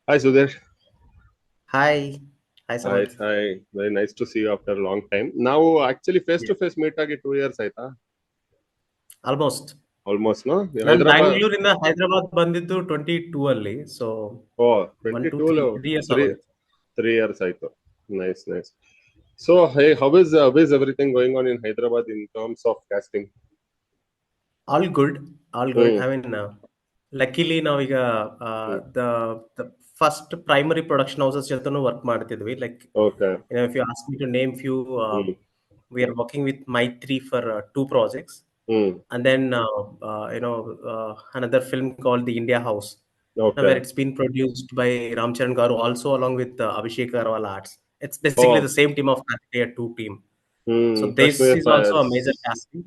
Hi, Sudesh. Hi. Hi, Hi, Samarth. hi. Very nice to see you after a long time. Now, actually, face Yeah. to face meet ಆಗಿ 2 years ಆಯ್ತಾ? Almost. Almost, no? ನಾನು ಹೈದರಾಬಾದ್. ಬ್ಯಾಂಗ್ಳೂರಿಂದ ಹೈದರಾಬಾದ್ ಬಂದಿದ್ದು 22 ಅಲ್ಲಿ. So Oh, 1, 2, 22 3 3 years three ಆಗೋಯ್ತು. 3 years ಆಯ್ತು. Nice, nice. So, hey, how is everything going on in Hyderabad in terms of casting? All good. All good. Hmm. I mean, luckily ನಾವೀಗ Hmm. the first primary production houses ಜೊತೆನೂ work ಮಾಡ್ತಿದ್ವಿ. Like, Okay. if you ask me to name few, Hmm. we are working with Maitri for 2 projects. Hmm. And then, another film called The India House, where Okay. it's been produced by Ramcharan Garu, also along with Abhishek Agarwal Arts. It's basically Oh. the same team of Kartikeya 2 team. So Hmm. this Kashmir is also a major Files. casting.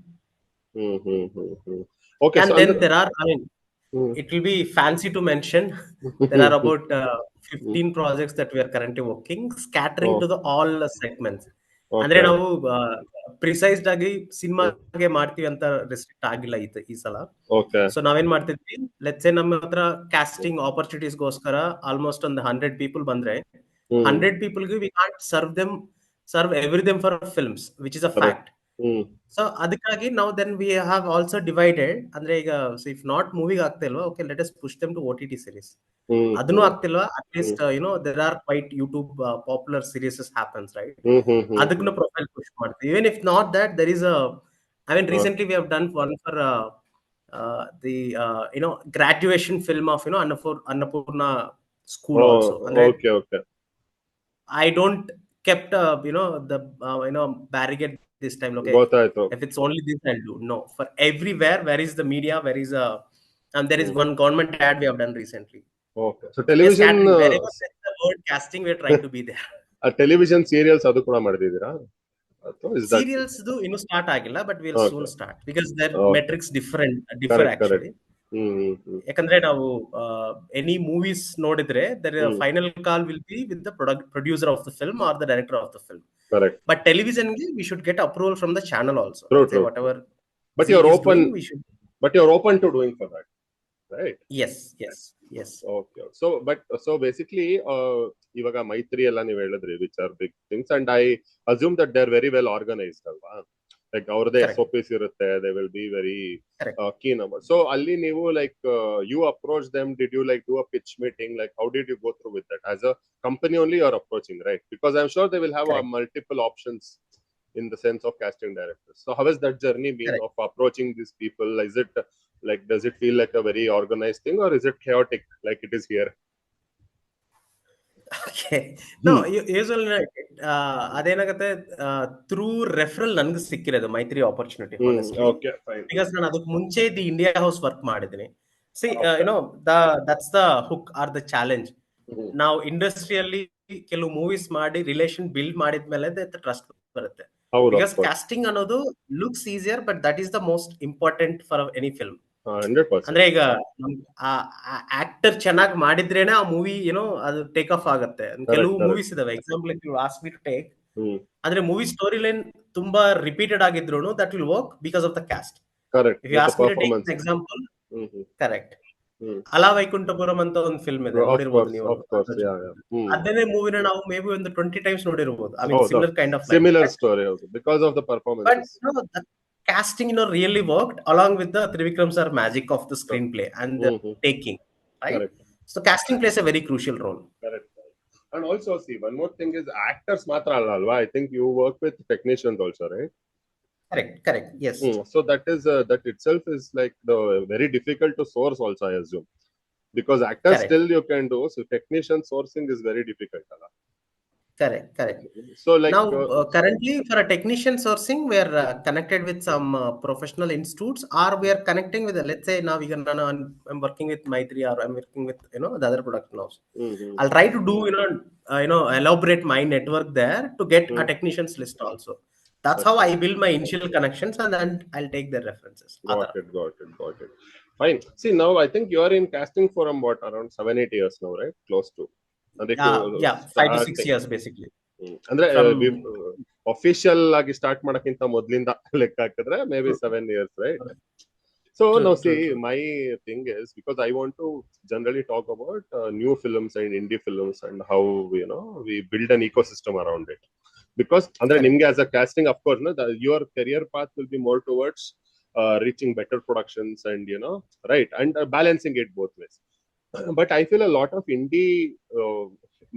Hmm. Hmm. Hmm. Hmm. Okay, so And then under. there are, I mean, Hmm. it will be fancy to mention, there are Hmm. about 15 projects that we are currently working, scattering to Oh. the all segments. ಅಂದ್ರೆ Okay. ನಾವು ಪ್ರಿಸೈಸ್ಡ್ ಆಗಿ Hmm. ಸಿನಿಮಾಗೆ ಮಾಡ್ತೀವಿ ಅಂತ restrict ಆಗಿಲ್ಲ ಈ ಸಲ. Okay. So ನಾವೇನ್ ಮಾಡ್ತಿದ್ವಿ, ಲೆಟ್ಸ್ ಸೇ ನಮ್ಮ ಹತ್ರ ಕಾಸ್ಟಿಂಗ್ ಆಪರ್ಚುನಿಟೀಸ್ಗೋಸ್ಕರ ಆಲ್ಮೋಸ್ಟ್ ಒಂದು 100 ಪೀಪಲ್ ಬಂದ್ರೆ, Hmm. 100 ಪೀಪಲ್ಗೆ we can't serve every them for films, which is a Correct. Fact. Hmm. So ಅದಕ್ಕಾಗಿ ನಾವು then we have also divided. ಅಂದ್ರೆ ಈಗ ಇಫ್ ನಾಟ್ ಮೂವಿಗೆ ಆಗ್ತಾ ಇಲ್ವಾ, okay, let us push them to OTT series. Hmm. ಅದನ್ನು Hmm. ಆಗ್ತಿಲ್ವಾ, Hmm. At least there are quite YouTube popular series happens, right? Hmm. Hmm. Hmm. Hmm. ಅದಕ್ಕೂ profile push ಮಾಡ್ತೀವಿ. Even if not that, there is I mean Uh, recently we have done one for the graduation film of Annapurna school also. ಅಂದ್ರೆ okay, okay. I don't kept the barricade this time. Okay, ಗೊತ್ತಾಯ್ತು. if it's only this, I'll do. No, for everywhere, where is the media? Where is and there is Hmm. one government ad we have done recently. Okay. So So we are television, scattering wherever there is the word casting. We are trying to be there. ಆ television serials ಅದು ಕೂಡ ಮಾಡಿದೀರಾ? ಅಥವಾ is that Serials do start ಆಗಿಲ್ಲ, but we'll soon okay. start because their okay. metrics differ correct, correct. actually. Hmm. Hmm. Hmm. ಯಾಕಂದ್ರೆ ನಾವು any movies ನೋಡಿದ್ರೆ hmm. Final call will be with the producer of the film or the director of the film. Correct. But televisionಗೆ we should get approval from the channel also. True, Let's say true, true. whatever but you Zee are is open doing, we should. But you are open to doing for that, right? Yes, yes, yes. Okay. So basically ಇವಾಗ ಮೈತ್ರಿ ಎಲ್ಲ ನೀವು ಹೇಳಿದ್ರಿ which are big things and I assume that they are very well organised ಅಲ್ವಾ? Like ಅವ್ರದೇ Correct, SOPs ಇರುತ್ತೆ, they will be very correct. keen about. So ಅಲ್ಲಿ ನೀವು like you approach them, did you like do a pitch meeting, like how did you go through with that? As a company only you are approaching, right? Because I'm sure they will have Correct, multiple options in the sense of casting directors. So how has that journey been correct. of approaching these people? Is it like, does it feel like a very organized thing or is it chaotic like it is here? Okay. No, Hmm. Usual ಅದೇನಾಗುತ್ತೆ, through referral ನನ್ಗೆ ಸಿಕ್ಕಿರೋದು ಮೈತ್ರಿ opportunity, Hmm. Honestly. Okay, fine. Because ನಾನು ಅದಕ್ಕೆ ಮುಂಚೆ the India house work ಮಾಡಿದ್ದೀನಿ. C Okay. The that's the hook are the challenge. Hmm. ನಾವು ಇಂಡಸ್ಟ್ರಿಯಲ್ಲಿ ಕೆಲವು ಮೂವೀಸ್ ಮಾಡಿ ರಿಲೇಷನ್ ಬಿಲ್ಡ್ ಮಾಡಿದ್ಮೇಲೆ ಟ್ರಸ್ಟ್ ಬರುತ್ತೆ. ಹೌದು, of ಬಿಕಾಸ್ course. ಕಾಸ್ಟಿಂಗ್ ಅನ್ನೋದು looks easier, but that is the most important for any film. ಅಂದ್ರೆ 100%. ಈಗ ಆಕ್ಟರ್ ಚೆನ್ನಾಗಿ ಮಾಡಿದ್ರೇನೆ ಆ ಮೂವಿ ಅದು ಟೇಕ್ ಆಫ್ ಆಗುತ್ತೆ. Correct, ಕೆಲವು correct. ಮೂವೀಸ್ ಇದಾವೆ, example if you ask me to take, Hmm. ಅಂದ್ರೆ ಮೂವಿ ಸ್ಟೋರಿ ಲೈನ್ ತುಂಬಾ ರಿಪೀಟೆಡ್ ಆಗಿದ್ರು that will work because of the cast. Correct. If you With the ask me to take performance. Example, Hmm. Hmm. Correct, Hmm. ಅಲಾ ವೈಕುಂಠಪುರಂ ಅಂತ ಒಂದು film ಇದೆ, Of ನೋಡಿರ್ಬೋದು course, ನೀವು. of course. Yeah, yeah. Hmm. ಅದೇ ಮೂವಿನ ನಾವು may be ಒಂದು 20 times ನೋಡಿರ್ಬೋದು. I mean Oh, the similar kind of line. similar story also because of the But performances. the casting really worked along with the Trivikram sir magic of the screenplay and the Mm-hmm. taking, right? Correct, So casting plays a very crucial role. correct. And also, see, one more thing is actors matra alva. I think you work with technicians also, right? Correct, correct. Yes, So that is that itself is like the very difficult to source also, I assume, because actors correct, still you can do. So technician sourcing is very difficult. Alla. correct, correct. So like, Now, currently for a technician sourcing, we are connected with some professional institutes, or we are connecting with, let's say now I'm working with Maitri, or I'm working with the other production house. mm-hmm. I'll try to do elaborate my network there to get a Mm, technicians list also. That's how okay. I build my initial connections, and then I'll take their references. Got it, got it, got it. Fine. See, now I think you are in casting for what, around 7-8 years now, right? Close to. ಅದಕ್ಕೆ Yeah, 5 to 6 starting years basically. ಅಂದ್ರೆ From official ಆಗಿ start ಮಾಡಕ್ಕಿಂತ ಮೊದ್ಲಿಂದ ಲೆಕ್ಕ ಹಾಕಿದ್ರೆ may be 7 years, right? So True, now see, true, true. my thing is, because I want to generally talk about new films and indie films and how we build an ecosystem around it. Because andre Correct. nimge as a casting, of course, no, your career path will be more towards reaching better productions and right, and balancing it both ways. But I feel a lot of indie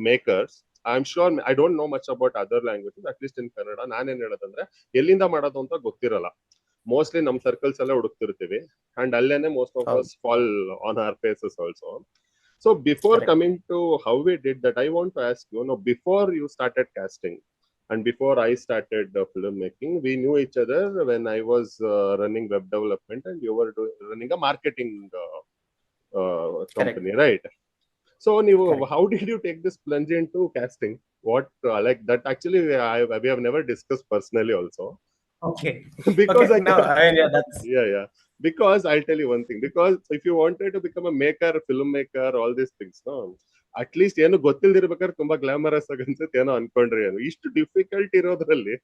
makers, I'm sure, I don't know much about other languages, at least in Kannada, ನಾನೇನ್ ಹೇಳೋದಂದ್ರೆ ಎಲ್ಲಿಂದ ಮಾಡೋದು ಅಂತ ಗೊತ್ತಿರಲ್ಲ. Mostly ನಮ್ಮ circles ಎಲ್ಲ ಹುಡುಕ್ತಿರ್ತೀವಿ, and ಅಲ್ಲೇನೆ most of us fall on our faces also. So before Correct. Coming to how we did that, I want to ask you, before you started casting and before I started filmmaking, we knew each other when I was running web development and you were running a marketing company, right? So Correct. how did you take this plunge into casting? What like that actually we have never discussed personally also. Okay. Because Okay. No, I mean, yeah, that's yeah, because I'll tell you one thing, because if you wanted to become a maker, filmmaker, all these things, no, at least ಏನು ಗೊತ್ತಿಲ್ದಿರ್ಬೇಕಾದ್ರೆ ತುಂಬಾ glamorous ಆಗಿ ಅನ್ಸುತ್ತೆ, ಏನೋ ಅನ್ಕೊಂಡ್ರಿ, ಏನು ಇಷ್ಟು difficult ಇರೋದ್ರಲ್ಲಿ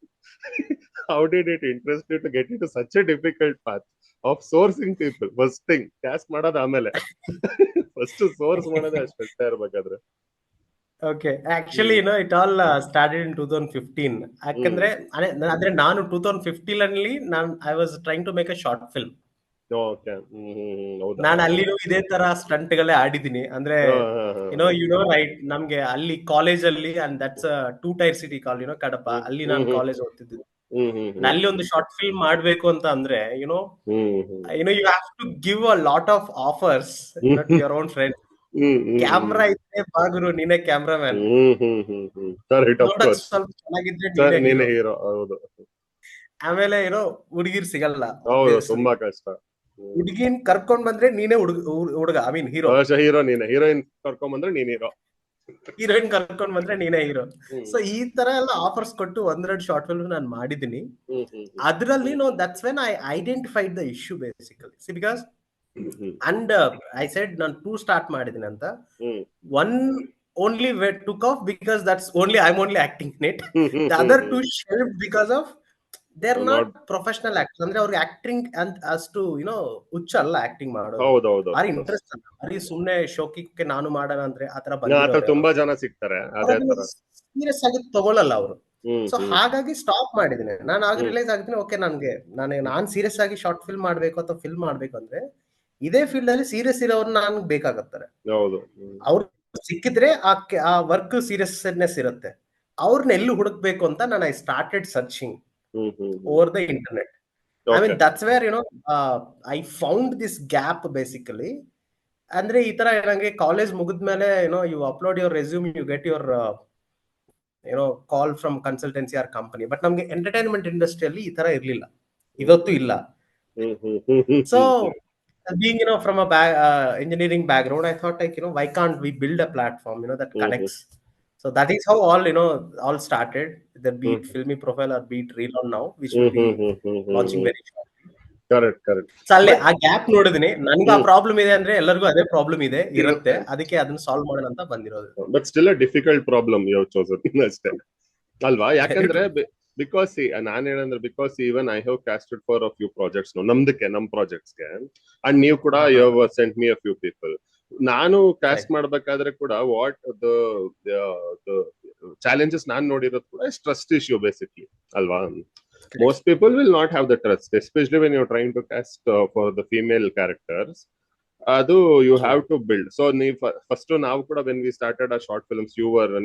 how did it interest you to get into such a difficult path of sourcing people? First thing, caste ಮಾಡೋದು ಆಮೇಲೆ first source ಮಾಡೋದೇ ಅಷ್ಟು ಕಷ್ಟ ಇರ್ಬೇಕಾದ್ರೆ. okay. Actually, it all started in 2015. ಯಾಕಂದ್ರೆ ಅಂದ್ರೆ ನಾನು 2015 ಅಲ್ಲಿ I was trying to make a short film. Okay, ಹೌದಾ? ನಾನು ಅಲ್ಲಿನೂ ಇದೇ ತರ ಸ್ಟಂಟ್ ಗಳೇ ಆಡಿದೀನಿ. ಅಂದ್ರೆ ರೈಟ್, ನಮ್ಗೆ ಅಲ್ಲಿ ಕಾಲೇಜ್ ಅಲ್ಲಿ, ಅಂಡ್ ದಟ್ಸ್ 2 ಟೈರ್ ಸಿಟಿ ಕಾಲ್, ಕಡಪ, ಅಲ್ಲಿ ನಾನು ಕಾಲೇಜ್ ಓದ್ತಿದ್ದೆ. ಅಲ್ಲಿ ಒಂದು ಶಾರ್ಟ್ ಫಿಲ್ಮ್ ಮಾಡ್ಬೇಕು ಅಂತ ಅಂದ್ರೆ you have to give a lot of offers to your own friends. Camera ಇದ್ರೆ ಬಾಗುರು, ನೀನೇ ಕ್ಯಾಮ್ರಾಮನ್, ನೋಡಕ್ ಸ್ವಲ್ಪ ಚೆನ್ನಾಗಿದ್ರೆ ನೀನೇ ಹೀರೋ. ಆಮೇಲೆ ಹುಡುಗಿರ್ ಸಿಗಲ್ಲ, ತುಂಬಾ ಕಷ್ಟ. ಹುಡುಗಿನ್ ಕರ್ಕೊಂಡ್ ಬಂದ್ರೆ ನೀನೇ ಹುಡುಗ, ಐ ಮೀನ್ ಹೀರೋ. ನೀನೆ ಹೀರೋಯಿನ್ ಕರ್ಕೊಂಡ್ ಬಂದ್ರೆ ನೀನ್ ಹೀರೋ, ಹೀರೋಯಿನ್ ಕರ್ಕೊಂಡ್ ಬಂದ್ರೆ ನೀನೇ ಹೀರೋ. ಸೊ ಈ ತರ ಎಲ್ಲ ಆಫರ್ಸ್ ಕೊಟ್ಟು 1-2 ಶಾರ್ಟ್ ಫಿಲ್ಮ್ ನಾನು ಮಾಡಿದೀನಿ. ಅದ್ರಲ್ಲಿ that's when I identified the issue basically. C because and I said ನಾನು 2 ಸ್ಟಾರ್ಟ್ ಮಾಡಿದೀನಿ ಅಂತ. 1 only took off because that's only I'm only acting in it. The other 2 shelved because of they're not professional actors. ಅಂದ್ರೆ ಅವ್ರಿಗೆ acting ಅಂತ ಅಷ್ಟು ಹುಚ್ಚಲ್ಲ acting ಮಾಡೋದು. ಭಾರಿ interest ಅಲ್ಲ, ಭಾರಿ ಸುಮ್ನೆ ಶೋಕಿಗೆ ನಾನು ಮಾಡೋಣ ಅಂದ್ರೆ ಆತರ ಬಂದಿರೋರು ತುಂಬಾ ಜನ ಸಿಗ್ತಾರೆ, ಸೀರಿಯಸ್ ಆಗಿ ತಗೊಳ್ಳಲ್ಲ ಅವರು. ಸೊ ಹಾಗಾಗಿ ಸ್ಟಾಪ್ ಮಾಡಿದೀನಿ ನಾನು. ಆಗ ರಿಯಲೈಸ್ ಆಗಿದ್ದೀನಿ, ಓಕೆ, ನಾನ್ ಸೀರಿಯಸ್ ಆಗಿ ಶಾರ್ಟ್ ಫಿಲ್ಮ್ ಮಾಡ್ಬೇಕು ಅಥವಾ ಫಿಲ್ಮ್ ಮಾಡ್ಬೇಕು ಅಂದ್ರೆ ಇದೇ ಫೀಲ್ಡ್ ಅಲ್ಲಿ ಸೀರಿಯಸ್ ಇರೋರು ನನ್ಗೆ ಬೇಕಾಗತ್ತಾರೆ. ಅವ್ರು ಸಿಕ್ಕಿದ್ರೆ ಆ ವರ್ಕ್ ಸೀರಿಯಸ್ನೆಸ್ ಇರುತ್ತೆ. ಅವ್ರನ್ನ ಎಲ್ಲಿ ಹುಡುಕ್ಬೇಕು ಅಂತ ನಾನು I started searching over the internet. I mean that's where I found this gap basically. ಅಂದ್ರೆ ಈ ತರ ನಂಗೆ ಕಾಲೇಜ್ ಮುಗಿದ್ಮೇಲೆ you upload your resume, you get your call from consultancy or company. But ನಮ್ಗೆ ಎಂಟರ್ಟೈನ್ಮೆಂಟ್ ಇಂಡಸ್ಟ್ರಿಯಲ್ಲಿ ಈ ತರ ಇರ್ಲಿಲ್ಲ, ಇವತ್ತು ಇಲ್ಲ. So being from a engineering background, I thought like why can't we build a platform that connects. So that is how all started, the Beat Filmy Profile or Beat Reel on now, which will be launching very shortly. correct. So ಅಲ್ಲಿ ಆ gap ನೋಡಿದೀನಿ, ನನಗೆ ಆ problem ಇದೆ ಅಂದ್ರೆ ಎಲ್ಲರಿಗೂ ಅದೇ problem ಇರುತ್ತೆ, ಅದಕ್ಕೆ ಅದನ್ನ ಸಾಲ್ವ್ ಮಾಡೋಣ ಅಂತ ಬಂದಿರೋದು. But still a difficult problem you have chosen ಅಷ್ಟೇ ಅಲ್ವಾ? ಯಾಕಂದ್ರೆ ಬಿಕಾಸ್ ನಾನ್ ಏನಂದ್ರೆ, because even I have casted for a few projects ನಮ್ ಪ್ರಾಜೆಕ್ಟ್ಸ್ಗೆ, ಅಂಡ್ ನೀವು ಕೂಡ you have sent me a few people. ನಾನು ಕ್ಯಾಸ್ಟ್ ಮಾಡ್ಬೇಕಾದ್ರೆ ಕೂಡ ವಾಟ್ ದ ಚಾಲೆಂಜಸ್ ನಾನ್ ನೋಡಿರೋದು ಕೂಡ ಟ್ರಸ್ಟ್ ಇಶ್ಯೂ ಬೇಸಿಕ್ಲಿ ಅಲ್ವಾ? Most people will not have the trust, especially when you're trying to cast for the female characters. Adu you have to build. So first ನಾವು ಕೂಡ when we started our short films,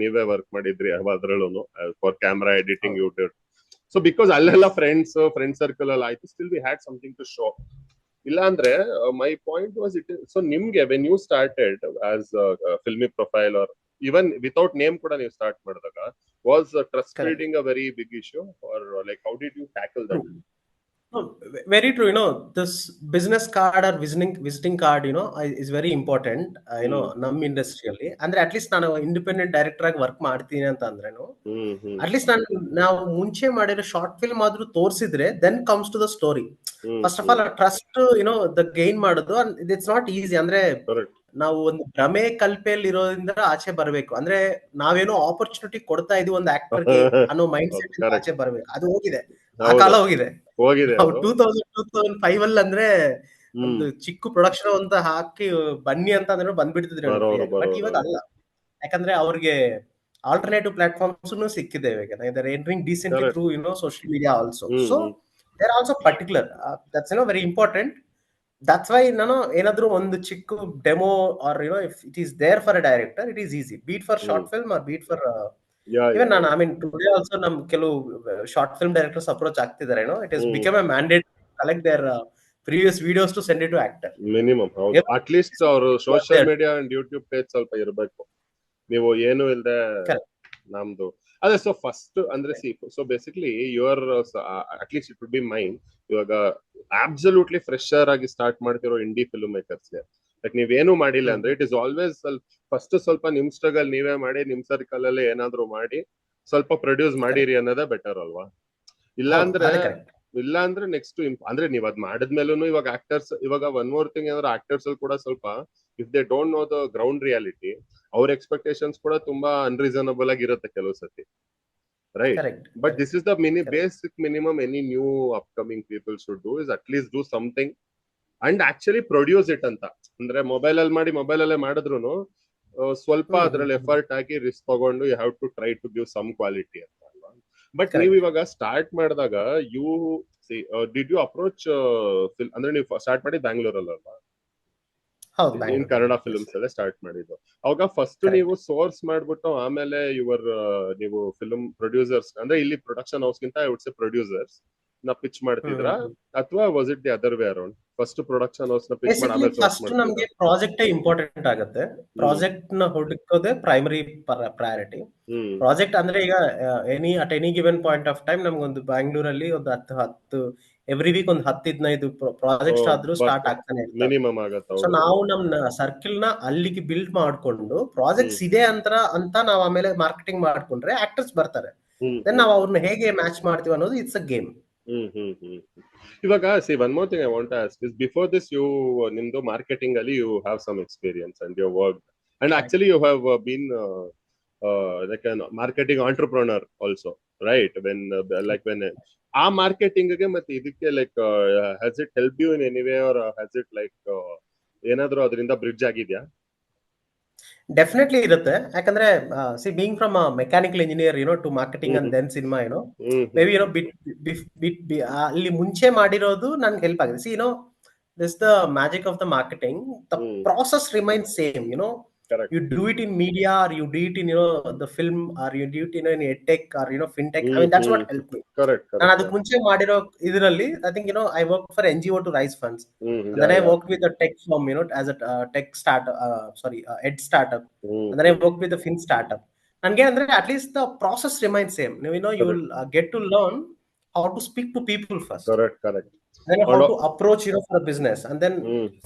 ನೀವೇ work ಮಾಡಿದ್ರಿ ಅದ್ರಲ್ಲೂ for camera editing you did. So because ಅಲ್ಲೆಲ್ಲ friend circle ಅಲ್ಲಿ ಆಯ್ತು, still we had something to show. ಇಲ್ಲ ಅಂದ್ರೆ my point was so ನಿಮ್ಗೆ when you started as a Filmy Profile or even without name ಕೂಡ ನೀವು ಸ್ಟಾರ್ಟ್ ಮಾಡಿದಾಗ, was trust building a very big issue, or like how did you tackle that? No, very true. This business card or visiting card is very important ನಮ್ಮ ಇಂಡಸ್ಟ್ರಿಯಲ್ಲಿ. ಅಂದ್ರೆ at least ನಾನು independent director ಆಗಿ work ಮಾಡ್ತೀನಿ ಅಂತ ಅಂದ್ರೇನು, at least ನಾವು ಮುಂಚೆ ಮಾಡಿರೋ ಶಾರ್ಟ್ ಫಿಲ್ಮ್ ಆದ್ರೂ ತೋರಿಸಿದ್ರೆ then comes to the story. First of all trust the gain ಮಾಡೋದು ಇಟ್ಸ್ ನಾಟ್ ಈಸಿ. ಅಂದ್ರೆ ನಾವು ಒಂದು ಭ್ರಮೆ ಕಲ್ಪೆಯಲ್ಲಿ ಇರೋದ್ರಿಂದ ಆಚೆ ಬರ್ಬೇಕು. ಅಂದ್ರೆ ನಾವೇನೋ ಆಪರ್ಚುನಿಟಿ ಕೊಡ್ತಾ ಇದೀವಿ ಒಂದು ಆಕ್ಟರ್ಗೆ ಅನ್ನೋ ಮೈಂಡ್ ಸೆಟ್ ಆಚೆ ಬರ್ಬೇಕು. ಅದು ಹೋಗಿದೆ, ಆ ಕಾಲ ಹೋಗಿದೆ. 2005 ಅಲ್ಲಿ ಅಂದ್ರೆ ಒಂದು ಚಿಕ್ಕ ಪ್ರೊಡಕ್ಷನ್ ಅಂತ ಹಾಕಿ ಬನ್ನಿ ಅಂತ ಅಂದ್ರೆ ಬಂದ್ಬಿಡ್ತಿದ್ರಿ ಬಟ್ ಇವಾಗ ಅಲ್ಲ. ಯಾಕಂದ್ರೆ ಅವ್ರಿಗೆ ಆಲ್ಟರ್ನೇಟಿವ್ ಪ್ಲಾಟ್ಫಾರ್ಮ್ಸ್ ಸಿಕ್ಕಿದೆ ಇವಾಗ. Entering decently through social media also. So they are also particular. That's very important. That's why ನಾನು ಏನಾದ್ರು ಒಂದು ಚಿಕ್ಕ demo or if it is there for a director, it is easy. Be it for short film or be it for even ನಾನು I mean today also ನಮ್ ಕೆಲವು short film directors approach ಆಗ್ತಿದ್ದಾರೆ. It is become a mandate collect their previous videos to send it to actor. Minimum ಹೌದು. At least ಅವರು social media and YouTube page ಸ್ವಲ್ಪ ಇರಬೇಕು. ನೀವು ಏನು ಇಲ್ಲದೆ ನಮ್ದು ಅದೇ. ಸೊ ಫಸ್ಟ್ ಅಂದ್ರೆ so basically your at least it would be main. ಇವಾಗ ಅಬ್ಸಲ್ಯೂಟ್ಲಿ ಫ್ರೆಶರ್ ಆಗಿ ಸ್ಟಾರ್ಟ್ ಮಾಡ್ತಿರೋ ಇಂಡಿ ಫಿಲ್ಮ್ ಮೇಕರ್ಸ್ಗೆ ಲೈಕ್ ನೀವೇನು ಮಾಡಿಲ್ಲ ಅಂದ್ರೆ ಇಟ್ ಇಸ್ ಆಲ್ವೇಸ್ ಫಸ್ಟ್ ಸ್ವಲ್ಪ ನಿಮ್ ಸ್ಟ್ರಗಲ್ ನೀವೇ ಮಾಡಿ, ನಿಮ್ ಸರ್ಕಲ್ ಅಲ್ಲಿ ಏನಾದ್ರು ಮಾಡಿ ಸ್ವಲ್ಪ ಪ್ರೊಡ್ಯೂಸ್ ಮಾಡಿರಿ ಅನ್ನೋದೇ ಬೆಟರ್ ಅಲ್ವಾ? ಇಲ್ಲಾಂದ್ರೆ ನೆಕ್ಸ್ಟ್ ಅಂದ್ರೆ ನೀವ್ ಅದ್ ಮಾಡಿದ್ಮೇಲೂ ಇವಾಗ ಆಕ್ಟರ್ಸ್, ಇವಾಗ ಒನ್ ಮೋರ್ ಥಿಂಗ್ ಅಂದ್ರೆ ಆಕ್ಟರ್ಸ್ ಅಲ್ಲಿ ಕೂಡ ಸ್ವಲ್ಪ if they don't know the ground reality, ಅವ್ರ ಎಕ್ಸ್ಪೆಕ್ಟೇಷನ್ಸ್ ಕೂಡ ತುಂಬಾ ಅನ್ರೀಸನಬಲ್ ಆಗಿರುತ್ತೆ ಕೆಲವು ಸತಿ, right? But this is the basic minimum any new upcoming people should do, is at least do something and actually produce it ಅಂತ. ಅಂದ್ರೆ mobile ಅಲ್ಲಿ ಮಾಡಿ ಮೊಬೈಲ್ ಅಲ್ಲೇ ಮಾಡಿದ್ರು ಸ್ವಲ್ಪ ಅದ್ರಲ್ಲಿ ಎಫರ್ಟ್ ಹಾಕಿ ರಿಸ್ಕ್ ತಗೊಂಡು you have to try to give some quality ಅಂತ ಅಲ್ವಾ? ಬಟ್ ನೀವು ಇವಾಗ ಸ್ಟಾರ್ಟ್ ಮಾಡಿದಾಗ ಡಿಡ್ ಯು ಅಪ್ರೋಚ್ ಅಂದ್ರೆ ನೀವು ಸ್ಟಾರ್ಟ್ ಮಾಡಿ ಬ್ಯಾಂಗ್ಳೂರಲ್ಲಿ ಅಲ್ವಾ? ಇನ್ ಕನ್ನಡ ಫಿಲ್ಮ್ಸ್ ಅಲ್ಲೇ ಸ್ಟಾರ್ಟ್ ಮಾಡಿದ್ದು. ಅವಾಗ ಫಸ್ಟ್ ನೀವು ಸೋರ್ಸ್ ಮಾಡ್ಬಿಟ್ಟು ಆಮೇಲೆ ನೀವು ಫಿಲ್ಮ್ ಪ್ರೊಡ್ಯೂಸರ್ಸ್ ಅಂದ್ರೆ ಇಲ್ಲಿ ಪ್ರೊಡಕ್ಷನ್ ಹೌಸ್ ಗಿಂತ ಐ ವುಡ್ ಸೇ ಪ್ರೊಡ್ಯೂಸರ್ಸ್ ನ ಪಿಚ್ ಮಾಡ್ತಿದ್ರಾ, ಅಥವಾ was it the other way around? First production house ನ ಪಿಚ್ ಮಾಡಿ ಆಮೇಲೆ ಫಸ್ಟ್ ನಮಗೆ ಪ್ರಾಜೆಕ್ಟ್ ಇಂಪಾರ್ಟೆಂಟ್ ಆಗುತ್ತೆ. ಪ್ರಾಜೆಕ್ಟ್ ನ ಹುಡುಕೋದೇ ಪ್ರೈಮರಿ ಪ್ರಯಾರಿಟಿ. ಪ್ರಾಜೆಕ್ಟ್ ಅಂದ್ರೆ ಈಗ at any given point of time ನಮ್ಗೊಂದು ಬ್ಯಾಂಗ್ಳೂರಲ್ಲಿ ಒಂದು 10 ಎವ್ರಿ ವೀಕ್ ಒಂದು 10-15 ಪ್ರಾಜೆಕ್ಟ್ ಆದ್ರೂ ಸ್ಟಾರ್ಟ್ ಆಗ್ತಾನೆ ಇರ್ತವೆ. ಸೊ ನಾವು ನಮ್ಮ ಸರ್ಕಿಲ್ ನ ಅಲ್ಲಿಗೆ ಬಿಲ್ಡ್ ಮಾಡ್ಕೊಂಡು ಪ್ರಾಜೆಕ್ಟ್ಸ್ ಇದೆ ಅಂತ ನಾವು ಆಮೇಲೆ ಮಾರ್ಕೆಟಿಂಗ್ ಮಾಡ್ಕೊಂಡ್ರೆ ಆಕ್ಟರ್ಸ್ ಬರ್ತಾರೆ. ದೆನ್ ನಾವು ಅವ್ರನ್ನ ಹೇಗೆ ಮ್ಯಾಚ್ ಮಾಡ್ತೀವಿ ಅನ್ನೋದು ಇಟ್ಸ್ ಅ ಗೇಮ್. ಇವಾಗ see one more thing I want to ask is, before this ನಿಮ್ದು ಮಾರ್ಕೆಟಿಂಗ್ ಅಲ್ಲಿ you have some experience and you work and actually you have been like marketing entrepreneur also, right? When ಆ marketing ಗೆ ಮತ್ತೆ ಇದಕ್ಕೆ like has it help you in any way or has it like ಏನಾದ್ರೂ ಅದರಿಂದ bridge ಆಗಿದ್ಯಾ? Definitely ಇರುತ್ತೆ. ಯಾಕಂದ್ರೆ being from mechanical engineer to marketing and then cinema maybe ಅಲ್ಲಿ ಮುಂಚೆ ಮಾಡಿರೋದು ನನ್ಗೆ ಹೆಲ್ಪ್ ಆಗಿದೆ. This the magic of the marketing. The process remains same. You do it in media, or you do it in the film, or you do it in edtech or fintech. I mean that's what helped me. Correct. ನಾನು ಅದಕ್ಕೆ ಮುಂಚೆ ಮಾಡಿರೋ ಇದರಲ್ಲಿ I think I worked for NGO to raise funds. And then I worked with a tech firm as a tech startup, ed startup. And then I worked with a fin startup. ನನಗೆ ಅಂದ್ರೆ at least the process remains same. You will get to learn how to speak to people first. Correct. Then how to approach for a business, and then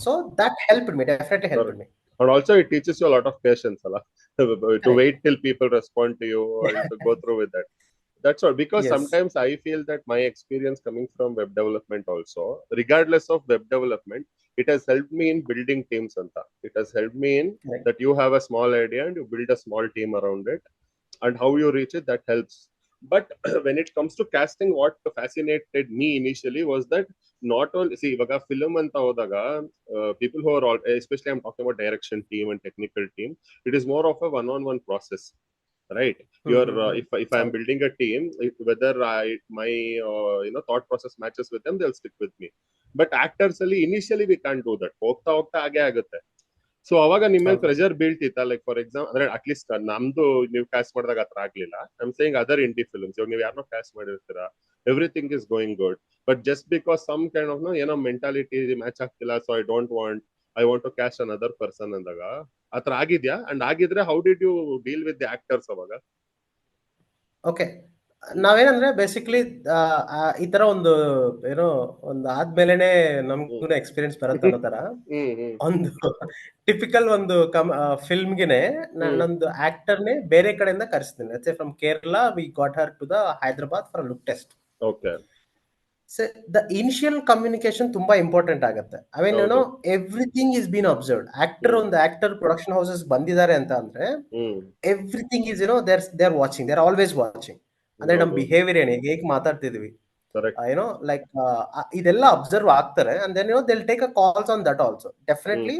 so that helped me, definitely helped me. And also it teaches you a lot of patience, to wait till people respond to you and to go through with that. That's all. Because sometimes I feel that my experience coming from web development also, regardless of web development, it has helped me in building teams. It has helped me in that you have a small idea and you build a small team around it, and how you reach it, that helps. But when it comes to casting, what fascinated me initially was that not only ivaga film anta hodaga people who are all, especially I'm talking about direction team and technical team, it is more of a one-on-one process, right? If I'm building a team, whether my thought process matches with them, they'll stick with me. But actors ali initially we can't do that. ಹೋಗ್ತಾ ಹಾಗೆ ಆಗುತ್ತೆ. So ಅವಾಗ ನಿಮ್ಮ ಮೇಲೆ pressure ಬೀಳ್ತಿತ್ತ? Like for example ಅಂದ್ರೆ at least ನಮ್ದು ನೀವು ಕ್ಯಾಸ್ಟ್ ಮಾಡಿದಾಗ ಹತ್ರ ಆಗ್ಲಿಲ್ಲ. I'm saying other indie films, ಇವಾಗ ನೀವು ಯಾರನ್ನೋ ಕ್ಯಾಸ್ಟ್ ಮಾಡಿರ್ತೀರಾ, everything is going good, but just because some kind of ಏನೋ ಮೆಂಟಾಲಿಟಿ ಮ್ಯಾಚ್ ಆಗ್ತಿಲ್ಲ, so I want to cast another person ಅಂದಾಗ ಆತರ ಆಗಿದ್ಯಾ? ಅಂಡ್ ಆಗಿದ್ರೆ how did you deal with the actors ಅವಾಗ? ಓಕೆ, ನಾವೇನಂದ್ರೆ ಬೇಸಿಕ್ಲಿ ಈ ತರ ಒಂದು ಆದ್ಮೇಲೆನೆ ನಮ್ಗೂ ಎಕ್ಸ್ಪೀರಿಯನ್ಸ್ ಬರುತ್ತೆ ಅನ್ನೋ ತರ ಒಂದು ಟಿಪಿಕಲ್ ಒಂದು ಫಿಲ್ಮ್ಗೆನೆ ನನ್ನೊಂದು ಆಕ್ಟರ್ನೇ ಬೇರೆ ಕಡೆಯಿಂದ ಕರೆಸ್ತೀನಿ. Let's say from Kerala we got her to the Hyderabad for look test. Okay. The initial communication ತುಂಬಾ ಇಂಪಾರ್ಟೆಂಟ್ ಆಗುತ್ತೆ. I mean everything is been observed. ಒಂದು ಆಕ್ಟರ್ ಪ್ರೊಡಕ್ಷನ್ ಹೌಸಸ್ ಬಂದಿದ್ದಾರೆ ಅಂತ ಅಂದ್ರೆ everything is they are watching, they are always watching. ಅಂದ್ರೆ ನಮ್ behaviour ಹೇಗ್ ಮಾತಾಡ್ತಿದ್ವಿ, ಕರೆಕ್ಟ್. ಲೈಕ್ ಇದೆಲ್ಲ ಅಬ್ಸರ್ವ್ ಆಗ್ತಾರೆ and then they'll take a calls on that also definitely.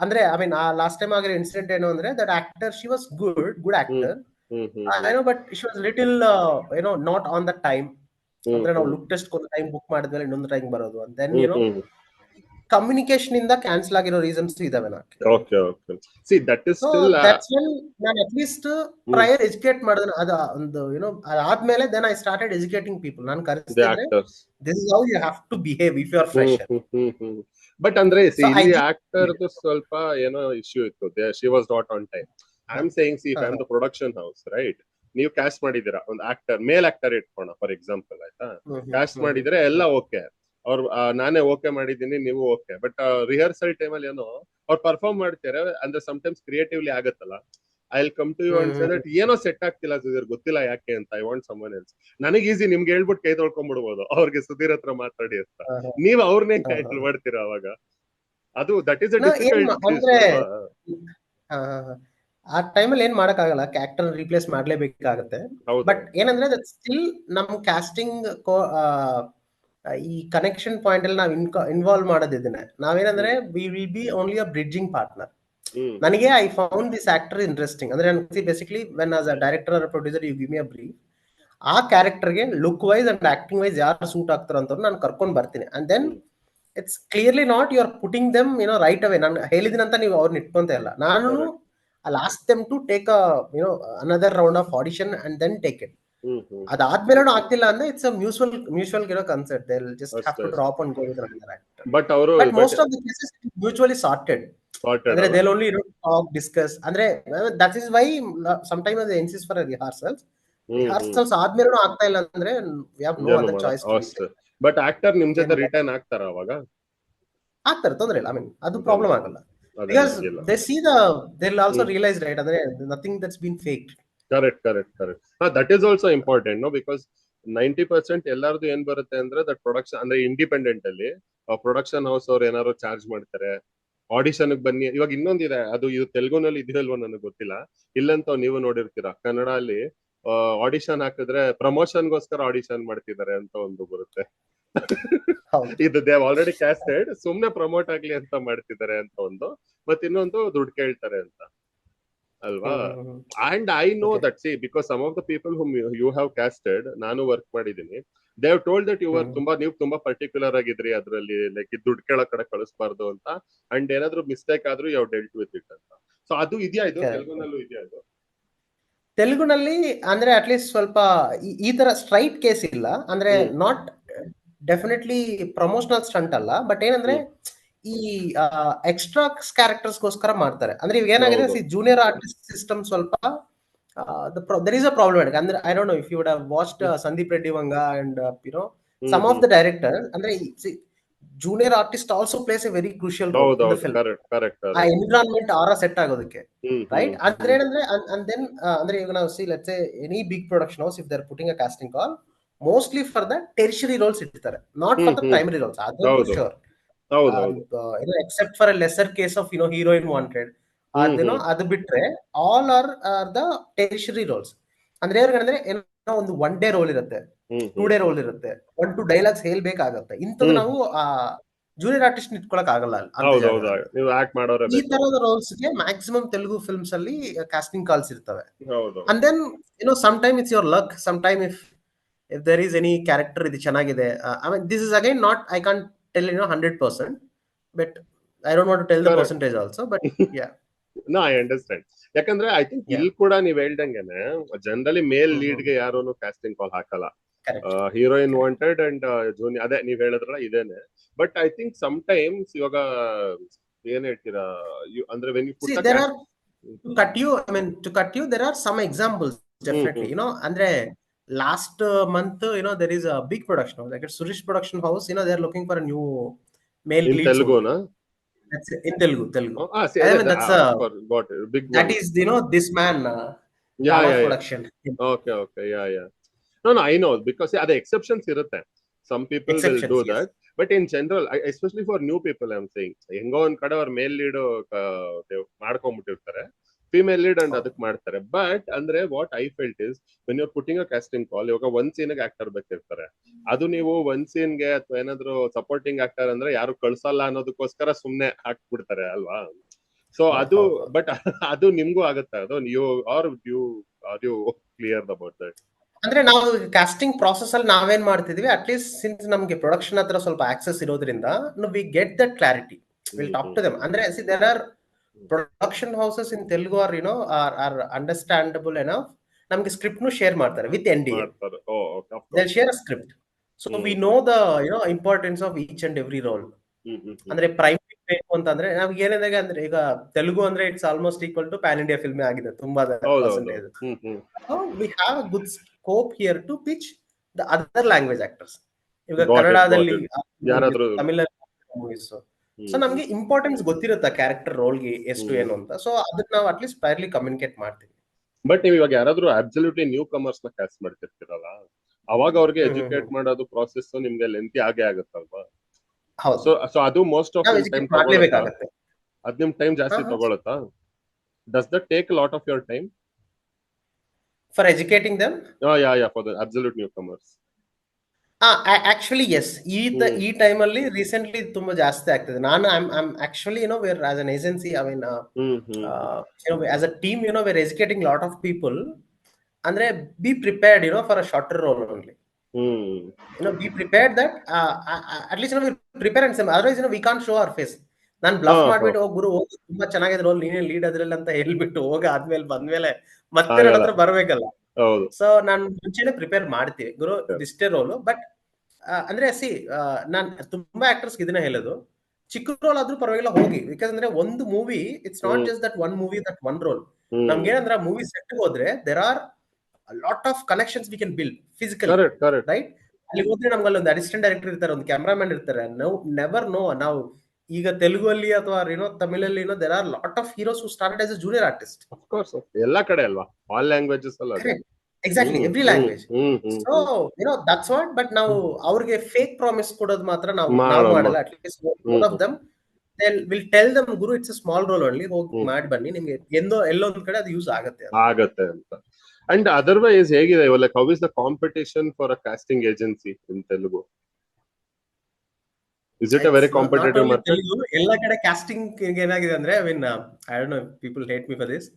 ಅಂದ್ರೆ ಐ ಮೀನ್ ಲಾಸ್ಟ್ ಟೈಮ್ ಆಗಿರೋ ಇನ್ಸಿಡೆಂಟ್ ಏನು ಅಂದ್ರೆ that actor she was good actor but she was little not on the time. ಅಂದ್ರೆ ನಾವು look test time book ಮಾಡಿದ್ಮೇಲೆ ಇನ್ನೊಂದು time ಬರೋದು and then communication ಇಂದ ಕ್ಯಾನ್ಸಲ್ ಆಗಿರೋ ರೀಸನ್ಸ್ ಇದಾವೆ. Okay okay see that is still that's when ನಾನು at least prior educate ಮಾಡಿದ್ರೆ ಅದ ಒಂದು ಅದಾದ್ಮೇಲೆ then I started educating people. ನಾನು ಕರೆಸ್ತಿದ್ರೆ this is how you have to behave if you are fresher. But ಅಂದ್ರೆ ಇಲ್ಲಿ ಆಕ್ಟರ್ ಸ್ವಲ್ಪ ಏನೋ ಇಶ್ಯೂ ಇತ್ತು, she was not on time. I am saying see if I am the production house right, ನೀವು cast ಮಾಡಿದೀರಾ ಒಂದು actor, male actor ಇಟ್ಕೋಣ for example ಆಯ್ತಾ, ಕ್ಯಾಸ್ಟ್ ಮಾಡಿದ್ರೆ ಎಲ್ಲ ಓಕೆ, ಅವ್ರು ನಾನೇ ಓಕೆ ಮಾಡಿದೀನಿ ನೀವು ಓಕೆ, ಬಟ್ ರಿಹರ್ಸಲ್ ಟೈಮಲ್ಲಿ ಏನೋ ಅವ್ರು ಪರ್ಫಾರ್ಮ್ ಮಾಡ್ತಾರೆ ಅಂದ್ರೆ ಸಮ್ಟೈಮ್ಸ್ ಕ್ರಿಯೇಟಿವ್ಲಿ ಆಗತ್ತಲ್ಲ, I will come to you and say that ಏನೋ ಸೆಟ್ ಆಗ್ತಿಲ್ಲ ಸುಧೀರ್, ಗೊತ್ತಿಲ್ಲ ಯಾಕೆ ಅಂತ, ಐ ವಾಂಟ್ ಸಮನ್ ಎಲ್ಸ್. ನನಗೆ ಈಸಿ, ನಿಮ್ಗೆ ಹೇಳ್ಬಿಟ್ಟು ಕೈ ತೊಳ್ಕೊಂಡ್ಬಿಡ್ಬೋದು ಅವ್ರಿಗೆ ಸುಧೀರ್ ಹತ್ರ ಮಾತಾಡಿ ಅಂತ, ನೀವ್ ಅವ್ರನ್ನೇ ಹ್ಯಾಂಡಲ್ ಮಾಡ್ತೀರಾ ಅವಾಗ? ಅದು ದಟ್ ಈಸ್ ಅಂದ್ರೆ ಆ ಟೈಮಲ್ಲಿ ಏನ್ ಮಾಡಕ್ಕಾಗಲ್ಲ, ಆಕ್ಟರ್ ರಿಪ್ಲೇಸ್ ಮಾಡ್ಲೇಬೇಕಾಗತ್ತೆ. ಬಟ್ ಏನಂದ್ರೆ ದಟ್ ಸ್ಟಿಲ್ ನಮ್ ಕ್ಯಾಸ್ಟಿಂಗ್ ಈ ಕನೆಕ್ಷನ್ ಪಾಯಿಂಟ್ ಅಲ್ಲಿ ನಾವು ಇನ್ವಾಲ್ವ್ ಮಾಡೋದಿದ್ದೇನೆ. ನಾವೇನಂದ್ರೆ we will be only a bridging partner. ನನಗೆ I found this actor interesting ಅಂದ್ರೆ basically when as a director or producer you give me a brief, ಆ ಕ್ಯಾರೆಕ್ಟರ್ಗೆ look wise and acting wise ಯಾರು suit ಆಗ್ತಾರ ಅಂತ ನಾನು ಕರ್ಕೊಂಡ್ ಬರ್ತೀನಿ. And then it's clearly not you are putting them right ಅವೇ. ನಾನು ಹೇಳಿದಿನಂತ ನೀವು ಅವ್ರನ್ನ ಇಟ್ಕೊಂತ ಇಲ್ಲ, ನಾನು I'll ask them to take a another round of audition and then take it. ಅದಾದ್ಮೇಲೆ ಆಗ್ತಿಲ್ಲ ಅಂದ್ರೆ it's a mutual concept, they will just have to drop and go with another actor. But most of the cases mutually sorted. ಅಂದ್ರೆ they'll only talk, discuss. ಅಂದ್ರೆ that is why sometimes they insist for a rehearsals ಆದ್ಮೇಲೆ ಆಗ್ತಾ ಇಲ್ಲ ಅಂದ್ರೆ we have no other choice. But actor ನಿಮ್ ಜೊತೆ return ಆಗ್ತಾರ ಅವಾಗ? ಆಗ್ತಾರೆ, ತೊಂದ್ರೆ ಇಲ್ಲ. ಐ ಮೀನ್ ಅದು ಪ್ರಾಬ್ಲಮ್ ಆಗಲ್ಲ. Because they see they'll also realize, right, ಅಂದ್ರೆ nothing that's been faked. Correct. That is also important, no, because 90% ಎಲ್ಲಾರ್ದು ಏನ್ ಬರುತ್ತೆ ಅಂದ್ರೆ ದಟ್ ಪ್ರೊಡಕ್ಷನ್ ಅಂದ್ರೆ ಇಂಡಿಪೆಂಡೆಂಟ್ ಅಲ್ಲಿ ಪ್ರೊಡಕ್ಷನ್ ಹೌಸ್ ಅವ್ರು ಏನಾದ್ರು ಚಾರ್ಜ್ ಮಾಡ್ತಾರೆ, ಆಡಿಷನ್ ಬನ್ನಿ. ಇವಾಗ ಇನ್ನೊಂದಿದೆ, ಅದು ಇದು ತೆಲುಗುನಲ್ಲಿ ಇದೆಯಲ್ವೋ ನನಗೆ ಗೊತ್ತಿಲ್ಲ, ಇಲ್ಲಂತ ನೀವು ನೋಡಿರ್ತೀರಾ, ಕನ್ನಡ ಅಲ್ಲಿ ಆಡಿಷನ್ ಹಾಕಿದ್ರೆ ಪ್ರಮೋಷನ್ಗೋಸ್ಕರ ಆಡಿಷನ್ ಮಾಡ್ತಿದ್ದಾರೆ ಅಂತ ಒಂದು ಬರುತ್ತೆ. ಇದು ದೇ ಆಲ್ರೆಡಿ ಕ್ಯಾಸ್ಟೆಡ್, ಸುಮ್ನೆ ಪ್ರಮೋಟ್ ಆಗ್ಲಿ ಅಂತ ಮಾಡ್ತಿದ್ದಾರೆ ಅಂತ ಒಂದು, ಮತ್ತೆ ಇನ್ನೊಂದು ದುಡ್ಡು ಕೇಳ್ತಾರೆ ಅಂತ ಅಲ್ವಾ. And I know that see because some of the people whom you have casted, ನಾನು ವರ್ಕ್ ಮಾಡಿದೀನಿ, they have told that you are ನೀವು ತುಂಬಾ ಪರ್ಟಿಕ್ಯುಲರ್ ಆಗಿದ್ರಿ ಅದ್ರಲ್ಲಿ, ಲೈಕ್ ದುಡ್ಡು ಕೇಳೋ ಕಡೆ ಕಳಿಸಬಾರ್ದು ಅಂತ, ಅಂಡ್ ಏನಾದ್ರು ಮಿಸ್ಟೇಕ್ ಆದ್ರೂ you have dealt with it ಅಂತ. ಸೊ ಅದು ಇದೆಯಾ, ಇದು ತೆಲುಗುನಲ್ಲೂ ಇದೆಯಾ? ಅದು ತೆಲುಗುನಲ್ಲಿ ಅಂದ್ರೆ ಅಟ್ಲೀಸ್ಟ್ ಸ್ವಲ್ಪ ಈ ತರ ಸ್ಟ್ರೈಟ್ ಕೇಸ್ ಇಲ್ಲ, ಅಂದ್ರೆ ನಾಟ್ ಡೆಫಿನೆಟ್ಲಿ ಪ್ರಮೋಷನಲ್ ಸ್ಟಂಟ್ ಅಲ್ಲ, ಬಟ್ ಏನಂದ್ರೆ ಈ ಎಕ್ಸ್ಟ್ರಾ ಕ್ಯಾರೆಕ್ಟರ್ಸ್ಗೋಸ್ಕರ ಮಾಡ್ತಾರೆ. ಅಂದ್ರೆ ಇವಾಗ ಏನಾಗಿದೆ, ಜೂನಿಯರ್ ಆರ್ಟಿಸ್ಟ್ ಸಿಸ್ಟಮ್ ಸ್ವಲ್ಪ there is a problematic. ಅಂದ್ರೆ I don't know if you would have watched Sandeep Reddy Vanga and some of the directors, ಅಂದ್ರೆ junior artist also plays a very crucial role in the film. Correct. ಆ environment aura set ಆಗೋದಕ್ಕೆ, right? ಅಂದ್ರೆ ಏನಂದ್ರೆ and then ಅಂದ್ರೆ ಈಗ ನಾವು see let's say any big production house if they are putting a casting call, mostly for the tertiary roles ಇರ್ತಾರೆ, not for the primary roles. ಅದು sure. Except for a lesser case of heroine wanted, ಅದು ಬಿಟ್ರೆ all are the ಟೆರಿಷರಿ rolls. ಅಂದ್ರೆ ಏನಂದ್ರೆ ಏನೋ ಒಂದು 1 day roll ಇರುತ್ತೆ, 2 day roll ಇರುತ್ತೆ, 1-2 ಡೈಲಾಗ್ಸ್ ಹೇಳ್ಬೇಕಾಗತ್ತೆ. ಇಂಥದ್ದು ನಾವು ಜೂನಿಯರ್ ಆರ್ಟಿಸ್ಟ್ ಇಟ್ಕೊಳಕ್ ಆಗಲ್ಲ. ಈ ತರದ ರೋಲ್ಸ್ ಗೆ ಮ್ಯಾಕ್ಸಿಮಮ್ ತೆಲುಗು ಫಿಲ್ಮ್ಸ್ ಅಲ್ಲಿ ಕಾಸ್ಟಿಂಗ್ ಕಾಲ್ಸ್ ಇರ್ತವೆ. And then some time it's your luck, some time if there is any character ಇದು ಚೆನ್ನಾಗಿದೆ, I mean this is again not, I can't tell 100%, but I don't want to tell the percentage also, but yeah no I understand. ಯಾಕಂದ್ರೆ I think ಇಲ್ಲಿ ಕೂಡ ನೀವ್ ಹೇಳ್ದಂಗೆನೆ generally ಮೇಲ್ lead ಗೆ ಯಾರು casting ಕಾಲ್ ಹಾಕಲ್ಲ, heroine wanted and junior, ಅದೇ ನೀವ್ ಹೇಳಿದ್ರಲ್ಲ ಇದೇನೆ. But I think some times ಇವಾಗ ಏನ್ ಹೇಳ್ತೀರಾ ಅಂದ್ರೆ when you put to cut you there are some examples definitely. ಅಂದ್ರೆ last month there is a big production, like it's Surish Production House, they are looking for a new male lead. Telugu na? That's in Telugu. I mean that's big one. That is this man production. Okay yeah no I know, because the exceptions irutte, some people will do that, but in general especially for new people I'm saying, hengo on kade avar male lead ಮಾಡ್ಕೊಂಡ್ಬಿಟ್ಟಿರ್ತಾರೆ, female lead and ಅದಕ್ಕೆ ಮಾಡ್ತಾರೆ. But ಅಂದ್ರೆ what I felt is when you're putting a casting call, ಇವಾಗ ಒಂದ್ ಸೀನ್ಗೆ actor ಬೇಕಿರ್ತಾರೆ, ಅದು ನೀವು ಒಂದ್ ಸೀನ್ಗೆ ಅಥವಾ ಏನಾದ್ರು ಸಪೋರ್ಟಿಂಗ್ ಆಕ್ಟರ್ ಅಂದ್ರೆ ಯಾರು ಕಳ್ಸಲ್ಲ ಅನ್ನೋದಕ್ಕೋಸ್ಕರ ಸುಮ್ನೆ ಹಾಕ್ಬಿಡ್ತಾರೆ ಅಲ್ವಾ. ಸೊ ಅದು ಬಟ್ ಅದು ನಿಮ್ಗೂ ಆಗುತ್ತೆ ಅದು, you are you clear about that? ಅಂದ್ರೆ ನಾವು ಕಾಸ್ಟಿಂಗ್ ಪ್ರಾಸೆಸ್ ಅಲ್ಲಿ ನಾವೇನ್ ಮಾಡ್ತಿದ್ವಿ, ಅಟ್ಲೀಸ್ಟ್ ಸಿನ್ಸ್ ನಮ್ಗೆ ಪ್ರೊಡಕ್ಷನ್ ಹತ್ರ ಸ್ವಲ್ಪ ಆಕ್ಸೆಸ್ ಇರೋದ್ರಿಂದ we get that clarity, will talk to them. ಅಂದ್ರೆ there are production houses in Telugu are are understandable enough, ನಮ್ಗೆ ಸ್ಕ್ರಿಪ್ಟ್ ನು ಶೇರ್ ಮಾಡ್ತಾರೆ with NDA. They share a script, so we know the importance of each and every role. ಅಂದ್ರೆ prime ಬೇಕು ಅಂತಂದ್ರೆ ನಮ್ಗೆ ಏನಿದೆ ಅಂದ್ರೆ, ಈಗ ತೆಲುಗು ಅಂದ್ರೆ it's almost equal to pan India film ಆಗಿದೆ ತುಂಬಾ percentage. We have a good scope here to pitch the other language actors. ಈಗ ಕನ್ನಡದಲ್ಲಿ, ತಮಿಳಲ್ಲಿ ಮೂವೀಸ್, ಸೊ ನಮ್ಗೆ ಇಂಪಾರ್ಟೆನ್ಸ್ ಗೊತ್ತಿರುತ್ತೆ ಕ್ಯಾರೆಕ್ಟರ್ ರೋಲ್ಗೆ ಎಷ್ಟು ಏನು ಅಂತ. ಸೊ ಅದನ್ನ ನಾವು ಅಟ್ಲೀಸ್ಟ್ ಫೈರ್ಲಿ ಕಮ್ಯುನಿಕೇಟ್ ಮಾಡ್ತೀವಿ. ಬಟ್ ನೀವು ಇವಾಗ ಯಾರಾದ್ರೂ ಅಬ್ಸಲ್ಯೂಟ್ಲಿ ನ್ಯೂ ಕಮರ್ಸ್ ನ ಕ್ಯಾಸ್ಟ್ ಮಾಡ್ತಿರ್ತೀರಲ್ಲ, ಅವಾಗ ಅವ್ರಿಗೆ ಎಜುಕೇಟ್ ಮಾಡೋದು ಪ್ರಾಸೆಸ್ ನಿಮ್ಗೆ ಲೆಂತಿ ಆಗೇ ಆಗುತ್ತಲ್ವಾ? ಸೊ ಅದು ಮೋಸ್ಟ್ ಆಫ್ ಟೈಮ್ ಮಾಡ್ಲೇಬೇಕಾಗತ್ತೆ. ಅದ್ ನಿಮ್ ಟೈಮ್ ಜಾಸ್ತಿ ತಗೊಳುತ್ತಾ? Does that take lot of your time for educating them? Yeah for the absolute new comers. Actually yes, ಈ ಟೈಮ್ ಅಲ್ಲಿ ರೀಸೆಂಟ್ಲಿ ತುಂಬಾ ಜಾಸ್ತಿ ಆಗ್ತದೆ. ನಾನು actually we're as an agency, I mean as a team we're educating lot of people. ಅಂದ್ರೆ be prepared for a shorter role only. Be prepared that at least we prepare and some, otherwise we can't show our face. ನಾನು bluff ಮಾಡ್ಬಿಟ್ಟು ಹೋಗಿ ಗುರು ತುಂಬಾ ಚೆನ್ನಾಗಿದೆ roll, ನೀನೇ lead ಅದ್ರಲ್ಲಿ ಅಂತ ಹೇಳ್ಬಿಟ್ಟು ಹೋಗಿ ಆದ್ಮೇಲೆ ಬಂದ್ಮೇಲೆ ಮತ್ತೆ ನನ್ನ ಹತ್ರ ಬರ್ಬೇಕಲ್ಲ. ಸೊ ನಾನು ಮುಂಚೆನೆ ಪ್ರಿಪೇರ್ ಮಾಡ್ತೀವಿ, ಗುರು ಇಷ್ಟೇ ರೋಲು. ಬಟ್ ಅಂದ್ರೆ ನಾನ್ ತುಂಬಾ ಆಕ್ಟರ್ಸ್ ಇದನ್ನ ಹೇಳೋದು, ಚಿಕ್ಕ ರೋಲ್ ಆದ್ರೂ ಪರವಾಗಿಲ್ಲ ಹೋಗಿ. ಬಿಕಾಸ್ ಅಂದ್ರೆ ಒಂದು movie, it's not just that one movie, that one role. ನಮ್ಗೆ ಏನಂದ್ರೆ ಮೂವಿ ಸೆಟ್ ಹೋದ್ರೆ there are lot of connections we can build physically, right? ಅಲ್ಲಿ ಹೋದ್ರೆ ನಮ್ಗೆ ಅಲ್ಲಿ ಒಂದು ಅಸಿಸ್ಟೆಂಟ್ ಡೈರೆಕ್ಟರ್ ಇರ್ತಾರೆ, ಒಂದು ಕ್ಯಾಮ್ರಾಮನ್ ಇರ್ತಾರೆ. ನೆವರ್ ನೋ, ನಾವು ಈಗ ತೆಲುಗಲ್ಲಿ ಅಥವಾ ತಮಿಳಲ್ಲಿ there are lot of heroes who started as a junior artist. Of course ಎಲ್ಲಾ ಕಡೆ ಅಲ್ವಾ, ಆಲ್ ಲ್ಯಾಂಗ್ವೇಜಸ್ ಅಲ್ಲ. Exactly, every language. So that's what. But ನಾವು ಅವ್ರಿಗೆ ಫೇಕ್ ಪ್ರಾಮಿಸ್ ಕೊಡೋದು ಮಾತ್ರ ನಾವು ಮಾಡಲ್ಲ. At least one of them will tell them, ಗುರು it's a small role only, ಹೋಗಿ ಮಾಡಿ ಬನ್ನಿ, ನಿಮ್ಗೆ ಎಲ್ಲೊಂದ್ ಕಡೆ ಅದು ಯೂಸ್ ಆಗತ್ತೆ ಅಂತ. And otherwise ಹೇಗಿದೆ, like how is the competition for a casting agency in Telugu? Is it a very competitive market? ಎಲ್ಲ ಕಡೆ casting ಏನಾಗಿದೆ ಅಂದ್ರೆ, I mean I don't know if people hate me for this,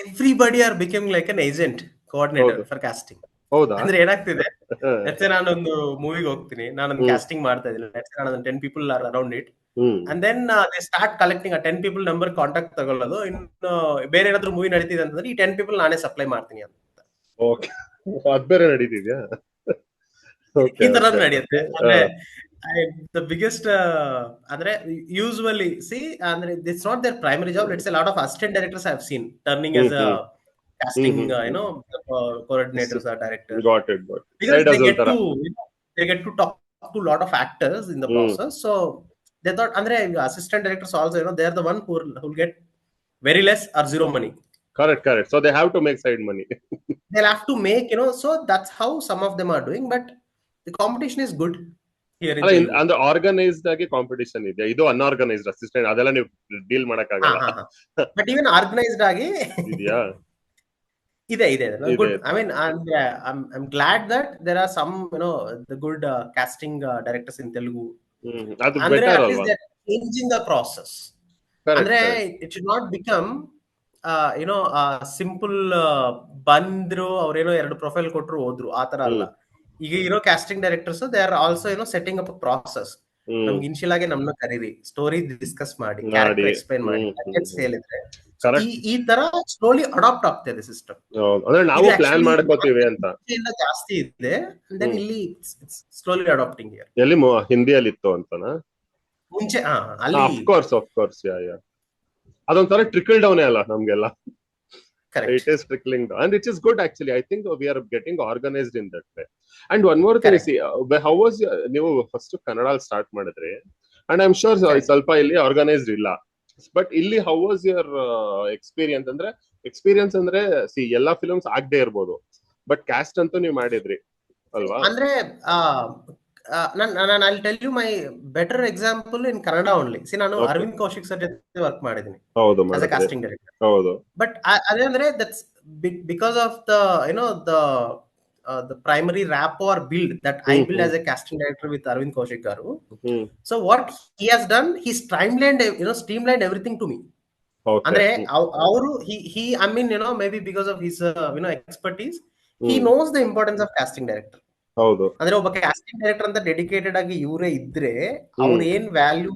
everybody are becoming like an agent coordinator for casting. ಹೌದಾ? ಅಂದ್ರೆ ಏನಾಗ್ತಿದೆ, ನಾನೊಂದು ಮೂವಿಗೆ ಹೋಗ್ತೀನಿ, ನಾನೊಂದು casting ಮಾಡ್ತಾ ಇದ್ದೀನಿ, ನಾನೊಂದು 10 people are around it. And then they start collecting a 10 people number contact ತಗೊಳ್ಳೋದು. ಇನ್ನು ಬೇರೆ ಏನಾದ್ರು ಮೂವಿ ನಡೀತಿದೆ ಅಂತಂದ್ರೆ ಈ 10 people ನಾನೇ ಸಪ್ಲೈ ಮಾಡ್ತೀನಿ ಅಂತ. ಓಕೆ, ಅದ್ ಬೇರೆ ನಡೀತಿದ್ಯಾ? ಈ ತರ ನಡೆಯುತ್ತೆ. ಅಂದ್ರೆ the biggest ಅಂದ್ರೆ usually see, ಅಂದ್ರೆ it's not their primary job. Let's say a lot of assistant directors I have seen turning as a casting coordinators or directors. Got it. Because they get to talk to a lot of actors in the process. So they thought, andre assistant directors also, they are the one who will get very less or zero money. Correct. So they have to make side money. They'll have to make, so that's how some of them are doing. But the competition is good here in Telugu. And the organized agi competition ide, idu unorganized assistant adella ನೀವು deal ಮಾಡಕ ಆಗಲ್ಲ. But even organized agi ಇದೆಯಾ? ಇದೆ good. I mean, I'm glad that there are some the good casting directors in Telugu. ಅದು better ಅಲ್ವಾ? They're changing the process. ಅಂದ್ರೆ it should not become simple ಬಂದ್ರು ಅವ್ರೇನೋ 2 ಪ್ರೊಫೈಲ್ ಕೊಟ್ರು ಹೋದ್ರು ಆ ತರ ಅಲ್ಲ. ಈಗ ಇರೋ casting directors they are also setting up process. ನಮ್ಗೆ ಇನಿಷಿಯಲ್ ಆಗಿ ನಮ್ಮನ್ನ ಕರೀರಿ, ಸ್ಟೋರಿ ಡಿಸ್ಕಸ್ ಮಾಡಿ, ಕ್ಯಾರೆಕ್ಟರ್ ಎಕ್ಸ್ಪ್ಲೈನ್ ಮಾಡಿ, ಹೇಳಿದ್ರೆ ಈ ತರ ಸ್ಲೋಲಿ ಅಡಾಪ್ಟ್ ಆಗ್ತಿದೆ ಸಿಸ್ಟಮ್. ಅಂದ್ರೆ ನಾವು ಪ್ಲಾನ್ ಮಾಡ್ಕೋತೀವಿ ಅಂತ ಜಾಸ್ತಿ ಇದೆ. ದೆನ್ ಇಲ್ಲಿ ಸ್ಲೋಲಿ ಅಡಾಪ್ಟಿಂಗ್ ಹಿಯರ್. ಎಲ್ಲಿ ಹಿಂದಿಯಲ್ಲಿ ಇತ್ತು ಅಂತನಾ ಮುಂಚೆ? ಅಲ್ಲಿ ಆಫ್ ಕೋರ್ಸ್ ಯಾ ಅದೊಂಥರ ಟ್ರಿಕಲ್ ಡೌನ್ ಅಲ್ಲ ನಮ್ಗೆಲ್ಲ. It is trickling down and it is good actually. I think we are getting organized in that way. And one more thing, see, how was ನೀವು ಫಸ್ಟ್ ಕನ್ನಡ ಸ್ಟಾರ್ಟ್ ಮಾಡಿದ್ರಿ, and I'm sure ಸ್ವಲ್ಪ ಇಲ್ಲಿ organised ಇಲ್ಲ, but ಇಲ್ಲಿ how was your experience? ಅಂದ್ರೆ C ಎಲ್ಲಾ films ಆಗದೆ ಇರ್ಬೋದು, ಬಟ್ ಕ್ಯಾಸ್ಟ್ ಅಂತೂ ನೀವು ಮಾಡಿದ್ರಿ ಅಲ್ವಾ? ಅಂದ್ರೆ I'll tell you my better example in Kannada only. See, ನಾನು Okay. ಅರವಿಂದ್ ಕೌಶಿಕ್ ಸರ್ ಜೊತೆ ವರ್ಕ್ ಮಾಡಿದ್ದೀನಿ ಹೌದು as a ಮಾಡಿದ್ರಿ. casting director. ಹೌದು. But ಅದೇ ಅಂದ್ರೆ that's because of the the primary rapport build that I build as a casting director with Arvind Kaushik garu. So what he has done, he streamlined everything to me. Okay. ಅಂದ್ರೆ ಅವರು he I mean maybe because of his expertise, he knows the importance of casting director. ಹೌದು. ಅಂದ್ರೆ ಒಬ್ಬ casting director ಅಂತ dedicated ಆಗಿ ಇವರೇ ಇದ್ರೆ ಅವ್ರು ಏನ್ ವ್ಯಾಲ್ಯೂ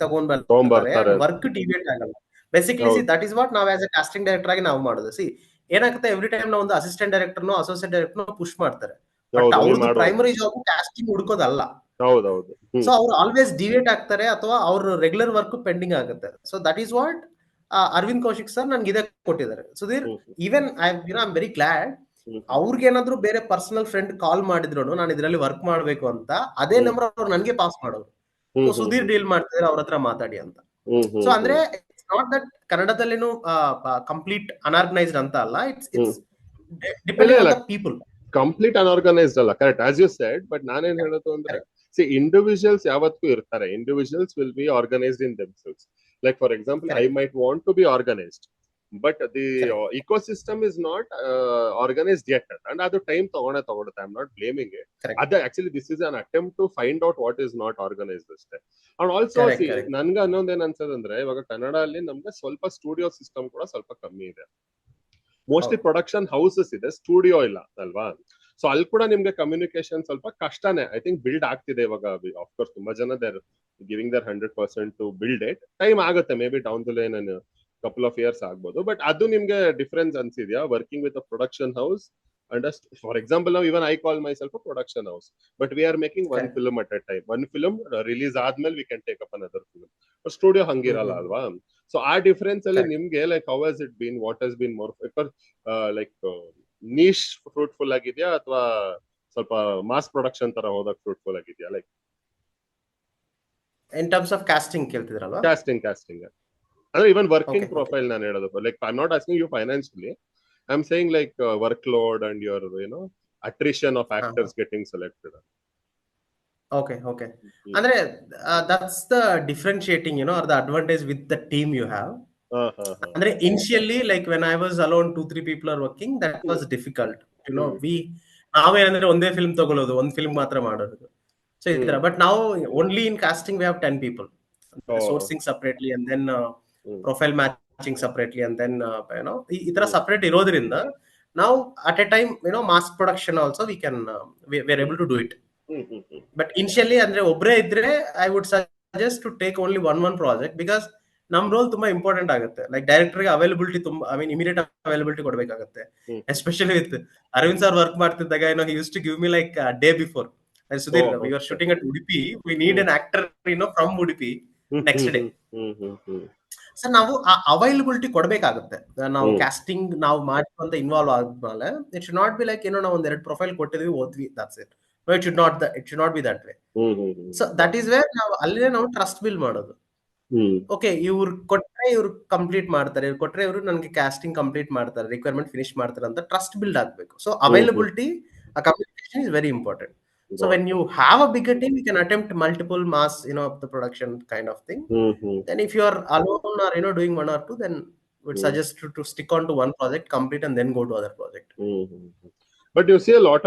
ತಗೊಂಡ್ ಬರ್ತಾರೆ ವರ್ಕ್ ಡಿವೇಟ್ ಆಗಲ್ಲ. Basically see that is what ನಾವು ಆಸ್ ಎ ಕಾಸ್ಟಿಂಗ್ ಡೈರೆಕ್ಟರ್ ಆಗಿ ನಾವು ಮಾಡೋದು. ಸಿ ಏನಾಗುತ್ತೆ, ಎವ್ರಿ ಟೈಮ್ ನಾವು ಒಂದು ಅಸಿಸ್ಟೆಂಟ್ ಡೈರೆಕ್ಟರ್ನೋ ಅಸೋಸಿಯೇಟ್ ಡೈರೆಕ್ಟರ್ನೋ ಪುಷ್ ಮಾಡ್ತಾರೆ, ಬಟ್ ಅವ್ರದ್ದು ಪ್ರೈಮರಿ ಜಾಬ್ ಕಾಸ್ಟಿಂಗ್ ಹುಡ್ಕೋದಲ್ಲ. ಸೊ ಅವ್ರು ಆಲ್ವೇಸ್ ಡಿವೇಟ್ ಆಗ್ತಾರೆ ಅಥವಾ ಅವ್ರ ರೆಗ್ಯುಲರ್ ವರ್ಕ್ ಪೆಂಡಿಂಗ್ ಆಗುತ್ತೆ. So that is what Arvind Kaushik sir ನನ್ಗೆ ಇದೇ ಕೊಟ್ಟಿದ್ದಾರೆ. Sudhir, even I am very glad, ಅವ್ರಿಗೇನಾದ್ರು ಬೇರೆ ಪರ್ಸನಲ್ ಫ್ರೆಂಡ್ ಕಾಲ್ ಮಾಡಿದ್ರು ನಾನು ಇದ್ರಲ್ಲಿ ವರ್ಕ್ ಮಾಡ್ಬೇಕು ಅಂತ, ಅದೇ ನಂಬರ್ ಅವ್ರು ನನ್ಗೆ ಪಾಸ್ ಮಾಡೋರು. ಸೊ ಸುಧೀರ್ ಡೀಲ್ ಮಾಡ್ತಿದ್ರೆ ಅವ್ರ ಹತ್ರ ಮಾತಾಡಿ ಅಂತ. ಸೊ ಅಂದ್ರೆ ಇಟ್ಸ್ ನಾಟ್ ದಟ್ ಕನ್ನಡದಲ್ಲೇನು ಕಂಪ್ಲೀಟ್ ಅನ್ಆರ್ಗನೈಸ್ಡ್ ಅಂತ ಅಲ್ಲ, it's depending on the people. Complete unorganised ಅಲ್ಲ, correct as you said. But ನಾನೇನ್ ಹೇಳೋದು ಅಂದ್ರೆ, ಸಿ ಇಂಡಿವಿಜುವಲ್ಸ್ ಯಾವತ್ತೂ ಇರ್ತಾರೆ. Individuals will be organised in themselves. Like for example, I might want to be organised, but the ecosystem is not organized yet, and adu time ತಗೊಳುತ್ತೆ. I'm not blaming it. Actually this is an attempt to find out what is not organized ಅಷ್ಟೇ. And also ನನ್ಗೆ ಅನ್ನೊಂದೇನ್ ಅನ್ಸೋದಂದ್ರೆ, ಇವಾಗ ಕನ್ನಡ ಅಲ್ಲಿ ನಮ್ಗೆ ಸ್ವಲ್ಪ studio system ಕೂಡ ಸ್ವಲ್ಪ ಕಮ್ಮಿ ಇದೆ. ಮೋಸ್ಟ್ಲಿ ಪ್ರೊಡಕ್ಷನ್ ಹೌಸಸ್ ಇದೆ, ಸ್ಟುಡಿಯೋ ಇಲ್ಲ ಅಲ್ವಾ? ಸೊ ಅಲ್ಲಿ ಕೂಡ ನಿಮ್ಗೆ ಕಮ್ಯುನಿಕೇಶನ್ ಸ್ವಲ್ಪ ಕಷ್ಟನೇ ಐ ಥಿಂಕ್ ಬಿಲ್ಡ್ ಆಗ್ತಿದೆ ಇವಾಗ. ಆಫ್ಕೋರ್ಸ್ ತುಂಬಾ ಜನ there giving their 100% to build it. Time ಆಗುತ್ತೆ, maybe down the line couple of years ಆಗ್ಬೋದು. ಬಟ್ ಅದು ನಿಮ್ಗೆ ಡಿಫರೆನ್ಸ್ ಅನ್ಸಿದ್ಯಾ working with a production house? And for example ನಾವು even I call myself a production house, but we are making one film at a time. One film release ಆದ್ಮೇಲೆ we can take up another film. Studio ಹಂಗಿರಲ್ಲ ಅಲ್ವಾ? ಸೊ ಆ difference ಅಲ್ಲಿ ನಿಮ್ಗೆ like how has it been? What has been more like niche fruitful ಆಗಿದ್ಯಾ ಅಥವಾ ಸ್ವಲ್ಪ ಮಾಸ್ ಪ್ರೊಡಕ್ಷನ್ ತರ ಹೋದಾಗ ಫ್ರೂಟ್ಫುಲ್ ಆಗಿದ್ಯಾ? Like in terms of casting ಕೇಳ್ತಿದ್ರಲ್ವಾ? ಕಾಸ್ಟಿಂಗ್ ಅಂದ್ರೆ even working profile ನಾನು ಹೇಳೋದು. Like I'm not asking you financially, I'm saying like workload and your attrition of actors getting selected. Okay. ಅಂದ್ರೆ that's the differentiating or the advantage with the team you have. ಅಂದ್ರೆ initially like when I was alone, 2-3 people are working, that was difficult. ನಾವೇನಂದ್ರೆ ಒಂದೇ film ತಗೊಳ್ಳೋದು, ಒಂದ್ film ಮಾತ್ರ ಮಾಡೋದು. So ಇದರ but ನಾವು only in casting we have 10 people, sourcing separately and then profile matching separately and then ಈ ತರ separate ಇರೋದ್ರಿಂದ ನಾವು at a time mass production also we are able to do it. But initially ಅಂದ್ರೆ ಒಬ್ಬರೇ ಇದ್ರೆ I would suggest to take only one project, because ನಮ್ role ತುಂಬಾ important ಆಗುತ್ತೆ. ಲೈಕ್ ಡೈರೆಕ್ಟರ್ಗೆ ಅವೈಲಬಿಲಿಟಿ ತುಂಬಾ, ಐ ಮೀನ್ ಇಮಿಡಿಯೇಟ್ ಅವೈಲಬಿಲಿಟಿ ಕೊಡಬೇಕಾಗುತ್ತೆ. Especially with Arvind sir work ಮಾಡ್ತಿದ್ದಾಗ he use to give me like day before, Sudhir we are shooting at Udupi, we need an actor from Udupi next day. Sir ನಾವು ಆ availability ಕೊಡಬೇಕಾಗುತ್ತೆ. ನಾವು casting ನಾವು ಮಾಡುವಂತ involve ಆದ್ಮೇಲೆ it should not be like ನಾವು ಒಂದ್ 2 ಪ್ರೊಫೈಲ್ ಕೊಟ್ಟಿದ್ವಿ, ಓದ್ವಿ, that's it. It should not be that way. So that is where ನಾವು ಅಲ್ಲೇ ನಾವು ಟ್ರಸ್ಟ್ ಬಿಲ್ಡ್ ಮಾಡೋದು. ಓಕೆ, ಇವ್ರು ಕೊಟ್ರೆ ಇವ್ರು ಕಂಪ್ಲೀಟ್ ಮಾಡ್ತಾರೆ, ಇವ್ರು ಕೊಟ್ರೆ ಇವ್ರು ನನಗೆ ಕಾಸ್ಟಿಂಗ್ ಕಂಪ್ಲೀಟ್ ಮಾಡ್ತಾರೆ, ರಿಕ್ವೈರ್ಮೆಂಟ್ ಫಿನಿಶ್ ಮಾಡ್ತಾರೆ ಅಂತ ಟ್ರಸ್ಟ್ ಬಿಲ್ಡ್ ಆಗ್ಬೇಕು. So availability, communication is very important. So when you have a bigger team, you can attempt multiple mass, of the production kind of thing. Then if you are alone or doing 1 or 2, then would suggest to stick on to one project, complete, and then go to other project. But you see a lot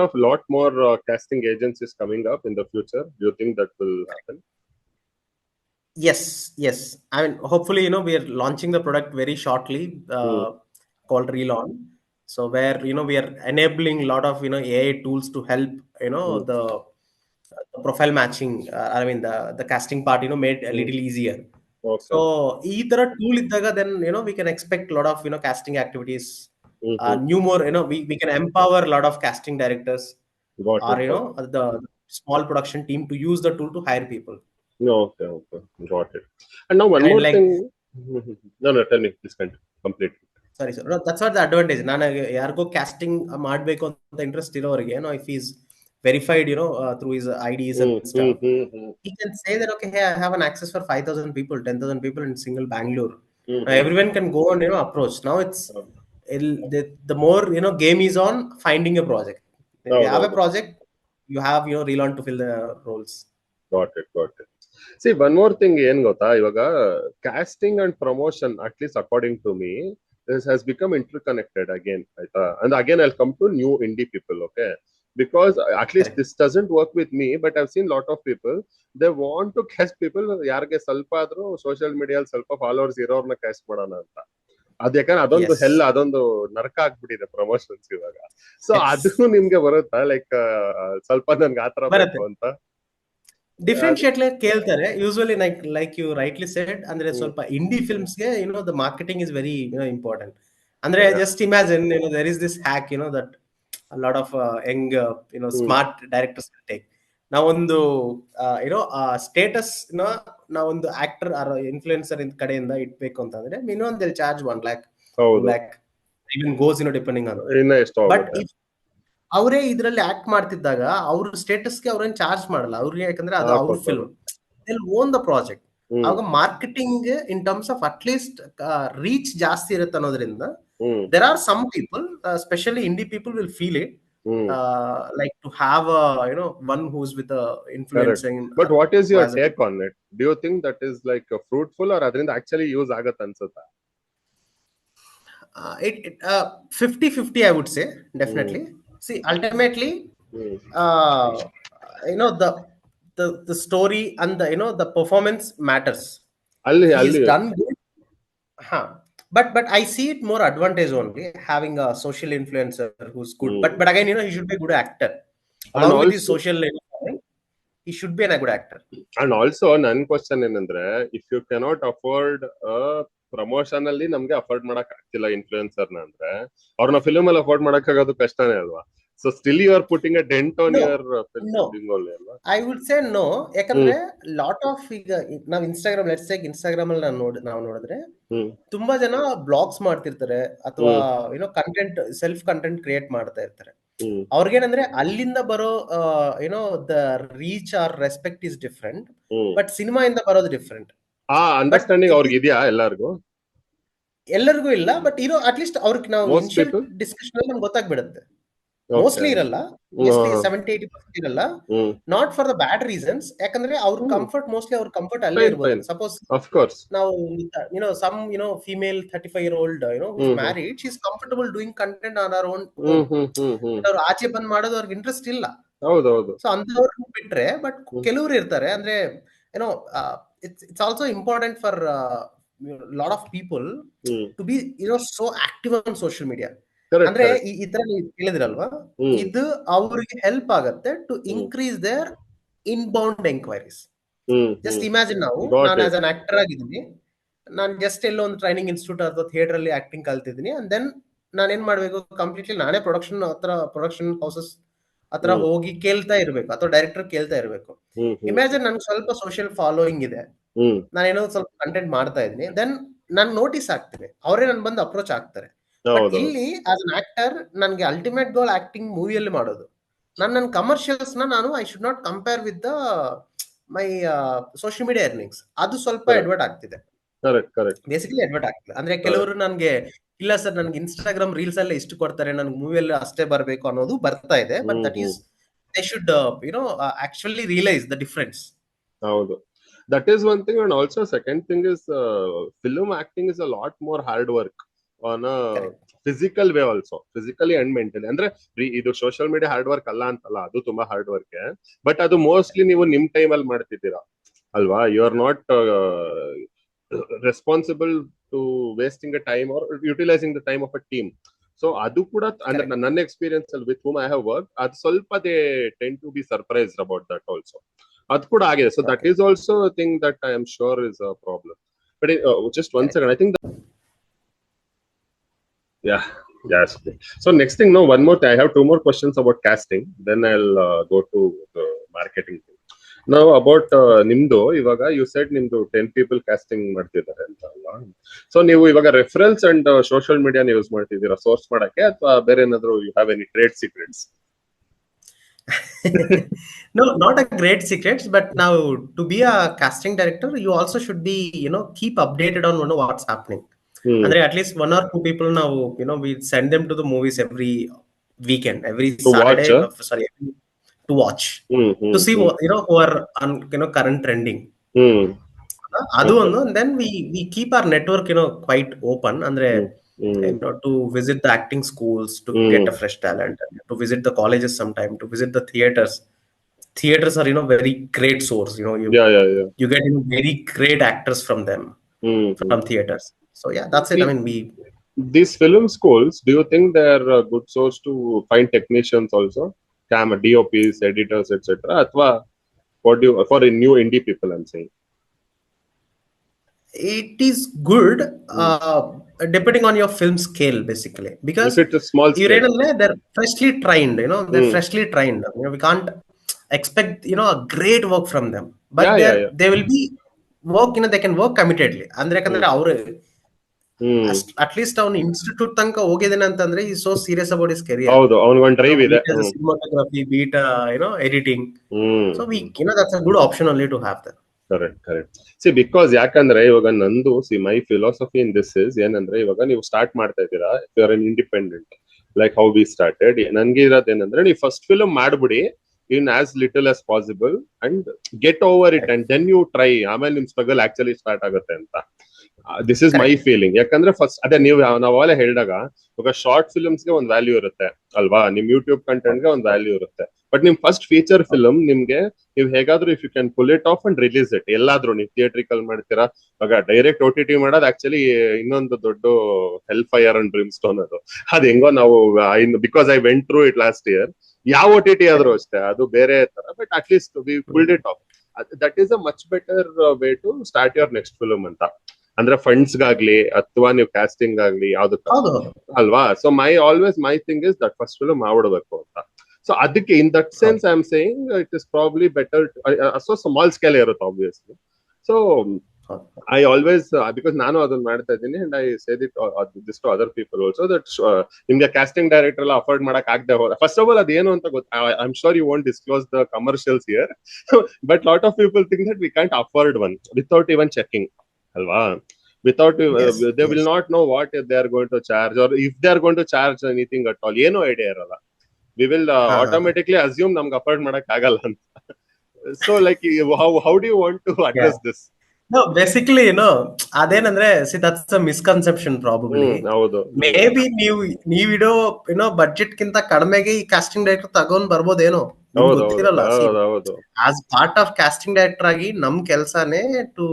more casting agencies coming up in the future. Do you think that will happen? Yes. I mean, hopefully, we are launching the product very shortly, called Relaun. So where we are enabling a lot of AI tools to help the profile matching. I mean the casting part made a little easier. Okay. So ee tara tool iddaga then we can expect a lot of casting activities. New more we can empower a lot of casting directors the small production team to use the tool to hire people. Okay, got it. And now one more thing. No, tell me, please complete. Sorry sir, no, that's not the advantage. ನಾನು ಯಾರಿಗೋ casting ಮಾಡಬೇಕು ಅಂತ interest ಇರೋರಿಗೆ if he is verified through his IDs and stuff, he can say that okay, hey, I have an access for 5,000 people, 10,000 people in single Bangalore. Everyone can go and approach. Now it's the more game is on finding a project. If you have a project, you have relearn to fill the roles. Got it. See, one more thing ಏನ್ ಗೊತ್ತಾ, ಇವಾಗ casting and promotion, at least according to me, this has become interconnected again. ಆಯ್ತಾ? And again I'll come to new indie people, okay? Because at least this doesn't work with me, but I've seen lot of people, they want to cast people ಯಾರಿಗೆ ಸ್ವಲ್ಪ ಆದ್ರೂ social ಮೀಡಿಯಾದಲ್ಲಿ ಸ್ವಲ್ಪ followers ಇರೋರ್ನ caste ಮಾಡೋಣ ಅಂತ. ಅದ್ ಯಾಕಂದ್ರೆ ಅದೊಂದು ಹೆಲ್, ಅದೊಂದು ನರಕ ಆಗ್ಬಿಟ್ಟಿದೆ ಪ್ರಮೋಷನ್ಸ್ ಇವಾಗ. ಸೊ ಅದು ನಿಮ್ಗೆ ಬರುತ್ತಾ, ಲೈಕ್ ಸ್ವಲ್ಪ ನನ್ಗೆ ಆತರ ಬೇಕು ಅಂತ ಡಿಫ್ರೆನ್ಶಿಯೇಟ್ ಕೇಳ್ತಾರೆ usually, like you rightly said, ಅಂದ್ರೆ ಸ್ವಲ್ಪ ಇಂಡಿ ಫಿಲ್ಮ್ಸ್ ಗೆ the marketing is very important. ಅಂದ್ರೆ just imagine there is this hack that lot of young smart directors take. ನಾವೊಂದು ಸ್ಟೇಟಸ್ ನಾವೊಂದು ಆಕ್ಟರ್ ಇನ್ಫ್ಲೂಯೆನ್ಸರ್ ಕಡೆಯಿಂದ ಇಟ್ಬೇಕು ಅಂತಂದ್ರೆ minimum they charge 1 lakh, 2 lakh even goes depending on. ಬಟ್ ಅವರೇ ಇದ್ರಲ್ಲಿ ಆಕ್ಟ್ ಮಾಡ್ತಿದ್ದಾಗ ಅವ್ರ ಸ್ಟೇಟಸ್ಗೆ ಅವ್ರೇನ್ ಚಾರ್ಜ್ ಮಾಡಲ್ಲ ಅವ್ರಿಗೆ, ಯಾಕಂದ್ರೆ ಅದು ಅವ್ರ film, they own the project. ಆವಾಗ marketing in terms of at least reach ಜಾಸ್ತಿ ಇರುತ್ತೆ ಅನ್ನೋದ್ರಿಂದ there are some people, especially indie people, will feel it like to have one who's with a influencing. But what is your take on it? Do you think that is like fruitful or adrinda actually use ಆಗತ್ತೆ ಅನ್ಸುತ್ತಾ? It 50-50 I would say, definitely. See, ultimately the story and the performance matters. He's done good, but I see it more advantage only having a social influencer who's good. But again, he should be a good actor. Along with his social, he should be a good actor. And also ನನ್ನ question ಏನಂದ್ರೆ, if you cannot afford a promotion ಅಲ್ಲಿ ನಮ್ಗೆ afford ಮಾಡಕ್ ಆಗ್ತಿಲ್ಲ influencer ನ ಅಂದ್ರೆ, ಅವ್ರನ್ನ film ಅಲ್ಲಿ ಅಫೋರ್ಡ್ ಮಾಡಕ್ ಆಗೋದು ಕಷ್ಟನೇ ಅಲ್ವಾ? So still you are putting a dent on your film only, alva? I would say no. ಯಾಕಂದ್ರೆ ಲಾಟ್ ಆಫ್ ಈಗ ನಾವ್ ಇನ್ಸ್ಟಾಗ್ರಾಮ್, ಲೆಟ್ಸ್ ಟೇಕ್ ಇನ್ಸ್ಟಾಗ್ರಾಮ್ ಅಲ್ಲಿ ನಾವು ನೋಡಿದ್ರೆ ತುಂಬಾ ಜನ ಬ್ಲಾಗ್ಸ್ ಮಾಡ್ತಿರ್ತಾರೆ ಅಥವಾ ಕಂಟೆಂಟ್, ಸೆಲ್ಫ್ ಕಂಟೆಂಟ್ ಕ್ರಿಯೇಟ್ ಮಾಡ್ತಾ ಇರ್ತಾರೆ. ಅವ್ರಿಗೇನಂದ್ರೆ ಅಲ್ಲಿಂದ ಬರೋ the reach or respect is different, but cinema ಇಂದ ಬರೋದು ಡಿಫ್ರೆಂಟ್. ಅಂಡರ್ಸ್ಟ್ಯಾಂಡಿಂಗ್ ಅವ್ರಿಗೆ ಇದೆಯಾ? ಎಲ್ಲರಿಗೂ ಇಲ್ಲ, ಬಟ್ ಅಟ್ಲೀಸ್ಟ್ ಅವ್ರಿಗೆ ನಾವು ಇನಿಷಿಯಲ್ ಡಿಸ್ಕಷನ್ ಅಲ್ಲಿ ನಮ್ಗೆ ಗೊತ್ತಾಗ್ಬಿಡುತ್ತೆ. ಮೋಸ್ಟ್ಲಿ ಇರಲ್ಲ, 70-80% ಇರಲ್ಲ, not for the bad reasons. ಯಾಕಂದ್ರೆ ಅವ್ರ ಕಂಫರ್ಟ್, ಮೋಸ್ಟ್ಲಿ ಅವ್ರ ಕಂಫರ್ಟ್ ಅಲ್ಲೇ ಇರ್ಬೋದು. ಸಪೋಸ್ ನಾವು some female 35-year-old who's married, she's comfortable doing content on her own. ಅವ್ರು ಆಚೆ ಬಂದ್ ಮಾಡೋದು ಅವ್ರಿಗೆ ಇಂಟ್ರೆಸ್ಟ್ ಇಲ್ಲ. ಸೊ ಅಂತವ್ರು ಬಿಟ್ರೆ, ಬಟ್ ಕೆಲವ್ರು ಇರ್ತಾರೆ. ಅಂದ್ರೆ it's also important for lot of people to be so active on social media. ಅಂದ್ರೆ ಈ ತರ ನೀವು ಕೇಳಿದ್ರಲ್ವಾ, ಇದು ಅವ್ರಿಗೆ ಹೆಲ್ಪ್ ಆಗತ್ತೆ to increase their inbound enquiries. Just imagine, ನಾನು ಆಸ್ ಅನ್ ಆಕ್ಟರ್ ಆಗಿದ್ದೀನಿ, ನಾನು ಜಸ್ಟ್ ಎಲ್ಲೋ ಒಂದು ಟ್ರೈನಿಂಗ್ ಇನ್ಸ್ಟಿಟ್ಯೂಟ್ ಅಥವಾ ಥಿಯೇಟರ್ ಅಲ್ಲಿ ಆಕ್ಟಿಂಗ್ ಕಲ್ತಿದ್ದೀನಿ, ಅಂಡ್ ದೆನ್ ನಾನು ಏನ್ ಮಾಡ್ಬೇಕು, ಕಂಪ್ಲೀಟ್ಲಿ ನಾನೇ ಪ್ರೊಡಕ್ಷನ್ ಹೌಸಸ್ ಹತ್ರ ಹೋಗಿ ಕೇಳ್ತಾ ಇರ್ಬೇಕು, ಅಥವಾ ಡೈರೆಕ್ಟರ್ ಕೇಳ್ತಾ ಇರ್ಬೇಕು. ಇಮ್ಯಾಜಿನ್ ನನ್ಗೆ ಸ್ವಲ್ಪ ಸೋಷಿಯಲ್ ಫಾಲೋಯಿಂಗ್ ಇದೆ, ನಾನೇನೋ ಸ್ವಲ್ಪ ಕಂಟೆಂಟ್ ಮಾಡ್ತಾ ಇದ್ದೀನಿ, ದೆನ್ ನಾನು ನೋಟಿಸ್ ಆಗ್ತೀನಿ, ಅವರೇ ನನ್ ಬಂದು ಅಪ್ರೋಚ್ ಆಗ್ತಾರೆ. ಇಲ್ಲಿ ಆಸ್ ಅನ್ ಆಕ್ಟರ್ ನನ್ಗೆ ಅಲ್ಟಿಮೇಟ್ ಗೋಲ್ ಆಕ್ಟಿಂಗ್ ಮೂವಿಯಲ್ಲಿ ಮಾಡೋದು. ನನ್ನ ಕಮರ್ಷಿಯಲ್ಸ್ ನಾನು I should not compare with the my social media earnings. ಅದು ಸ್ವಲ್ಪ ಎಡ್ವರ್ಟ್ ಆಗ್ತಿದೆ, ಬೇಸಿಕಲಿ ಎಡ್ವರ್ಟ್ ಆಗ್ತಿದೆ. ಅಂದ್ರೆ ಕೆಲವರು ನನ್ಗೆ ಇಲ್ಲ ಸರ್, ನನ್ಗೆ ಇನ್ಸ್ಟಾಗ್ರಾಮ್ ರೀಲ್ಸ್ ಅಲ್ಲೇ ಇಷ್ಟು ಕೊಡ್ತಾರೆ, ನನ್ಗೆ ಮೂವಿಯಲ್ಲಿ ಅಷ್ಟೇ ಬರ್ಬೇಕು ಅನ್ನೋದು ಬರ್ತಾ ಇದೆ. But that is they should actually realise the difference. ಹೌದು, that is one thing. And also second thing is film acting is a lot more hard work on a physical way also, physically and mentally. ಅಂದ್ರೆ ಇದು social media hard work ಅಲ್ಲ ಅಂತಲ್ಲ, ಅದು ತುಂಬಾ hard work. But ಅದು mostly ನೀವು ನಿಮ್ time ಅಲ್ಲಿ ಮಾಡ್ತಿದ್ದೀರಾ ಅಲ್ವಾ? You are not responsible to wasting a time or utilising the time of a team. So ಅದು ಕೂಡ ಅಂದ್ರೆ ನನ್ನ ಎಕ್ಸ್ಪೀರಿಯನ್ಸ್ ಅಲ್ಲಿ with whom I have work, ಅದು ಸ್ವಲ್ಪ they tend to be surprised about that also. ಅದು ಕೂಡ ಆಗಿದೆ. So that is also thing that I am sure is a problem. But just one second, I think yes. So next thing, one more thing. I have 2 more questions about casting, then I'll go to the marketing thing. Now about nimdu, ivaga you said nimdu 10 people casting ಮಾಡ್ತಿದ್ದಾರೆ ಅಂತ ಅಲ್ವಾ? So ನೀವು ಇವಾಗ reference and social media use ಮಾಡ್ತಿದ್ದೀರಾ source ಮಾಡಕ್ಕೆ, ಅಥವಾ ಬೇರೆ ಏನಾದ್ರು you have any trade secrets? No, not a great secrets, but now to be a casting director, you also should be, keep updated on what's happening. Andre at least 1 or 2 people now, we send them to the movies every weekend, every Saturday, to watch, to see who are on current trending. ಅದು ಒಂದು. then we keep our network quite open, ಅಂದ್ರೆ to visit the acting schools, to get a fresh talent, to visit the colleges sometime, to visit the theaters. Theaters are very great source. You get very great actors from them, from theaters. So yeah, that's it. I mean, these film schools, do you think they're a good source to find technicians also, camera DOPs, editors, etc.? Athwa what do you, for new indie people, I'm saying it is good depending on your film scale, basically, because if it's a small scale, they're freshly trained. They're freshly trained. We can't expect a great work from them, but they will be work. They can work committedly. ಅಂದ್ರೆ ಯಾಕಂದ್ರೆ ಅವರು at least ಅವನು institute ತನಕ ಹೋಗಿದ್ದಾನೆ ಅಂತಂದ್ರೆ ಈ so serious about his career. ಹೌದು, ಅವನಿಗೊಂದು ಡ್ರೈವ್ ಇದೆ. Cinematography, be it editing. So we that's a good option only to have that. Correct. See because ಯಾಕಂದ್ರೆ ಇವಾಗ ನಂದು my philosophy in this is ಏನಂದ್ರೆ, ಇವಾಗ ನೀವು ಸ್ಟಾರ್ಟ್ ಮಾಡ್ತಾ ಇದ್ದೀರಾ, you are an independent like how we started. ನನ್ಗೆ ಇರೋದೇನಂದ್ರೆ, ನೀವು ಫಸ್ಟ್ ಫಿಲ್ಮ್ ಮಾಡ್ಬಿಡಿ in as little as possible and get over it, and then you try. ಆಮೇಲೆ ನಿಮ್ ಸ್ಟ್ರಗಲ್ ಆಕ್ಚುಲಿ ಸ್ಟಾರ್ಟ್ ಆಗುತ್ತೆ ಅಂತ. This is my feeling. ಯಾಕಂದ್ರೆ ಫಸ್ಟ್ ಅದೇ ನಾವೆಲ್ಲ ಹೇಳಿದಾಗ, ಇವಾಗ ಶಾರ್ಟ್ ಫಿಲ್ಮ್ಸ್ಗೆ ಒಂದು ವ್ಯಾಲ್ಯೂ ಇರುತ್ತೆ ಅಲ್ವಾ, ನಿಮ್ ಯೂಟ್ಯೂಬ್ ಕಂಟೆಂಟ್ಗೆ ಒಂದು ವ್ಯಾಲ್ಯೂ ಇರುತ್ತೆ. ಬಟ್ ನಿಮ್ ಫಸ್ಟ್ ಫೀಚರ್ ಫಿಲ್ಮ್ ನಿಮ್ಗೆ ನೀವು ಹೇಗಾದ್ರೂ if you can pull it off and release it, ಎಲ್ಲಾದ್ರೂ ನೀವು ಥಿಯೇಟ್ರಿಕಲ್ ಮಾಡ್ತೀರಾ. ಇವಾಗ ಡೈರೆಕ್ಟ್ OTT ಮಾಡೋದು ಆಕ್ಚುಲಿ ಇನ್ನೊಂದು ದೊಡ್ಡ hell fire and dream stone. ಅದು ಹೆಂಗೋ ನಾವು because I went through it last year. ಯಾವ OTT ಆದ್ರೂ ಅಷ್ಟೇ, ಅದು ಬೇರೆ ತರ. But at least we pulled it off. That is a much better way to start your next film ಅಂತ. ಅಂದ್ರೆ ಫಂಡ್ಸ್ ಗಾಗ್ಲಿ ಅಥವಾ ನೀವು ಕಾಸ್ಟಿಂಗ್ ಆಗ್ಲಿ ಯಾವ್ದಕ್ಕ ಅಲ್ವಾ. So my thing is that first film ಮಾಡ್ಬಿಡ್ಬೇಕು ಅಂತ. ಸೊ ಅದಕ್ಕೆ in that sense I am saying it is probably better. So small scale ಇರುತ್ತೆ obviously. So I always because ನಾನು ಅದನ್ನ ಮಾಡ್ತಾ ಇದ್ದೀನಿ, and I say this to other people also, that ನಿಮ್ಗೆ casting director ಎಲ್ಲ ಅಫೋರ್ಡ್ ಮಾಡಕ್ ಆಗದೆ ಹೋದ, ಫಸ್ಟ್ ಆಫ್ ಆಲ್ ಅದೇನು ಅಂತ I am sure you won't disclose the commercials here, but lot of people think that we can't afford one without even checking ಅಲ್ವಾ. Without they will not know what they are going to charge, or if they are going to charge anything at all. ಏನೋ idea ಇರಲ್ಲ. We will automatically assume ನಮ್ಗೆ afford ಮಾಡಕ್ ಆಗಲ್ಲ ಅಂತ. So like how do you want to address this? No, basically, ಅದೇನಂದ್ರೆ, that's a misconception probably. Maybe ನೀವಿಡೋ budget ಗಿಂತ ಕಡಿಮೆಗೆ ಈ ಕಾಸ್ಟಿಂಗ್ ಡೈರೆಕ್ಟರ್ ತಗೊಂಡ್ ಬರ್ಬೋದೇನೋ, ಗೊತ್ತಿರಲ್ಲ. As part of casting director ಆಗಿ ನಮ್ ಕೆಲ್ಸಾನೇ to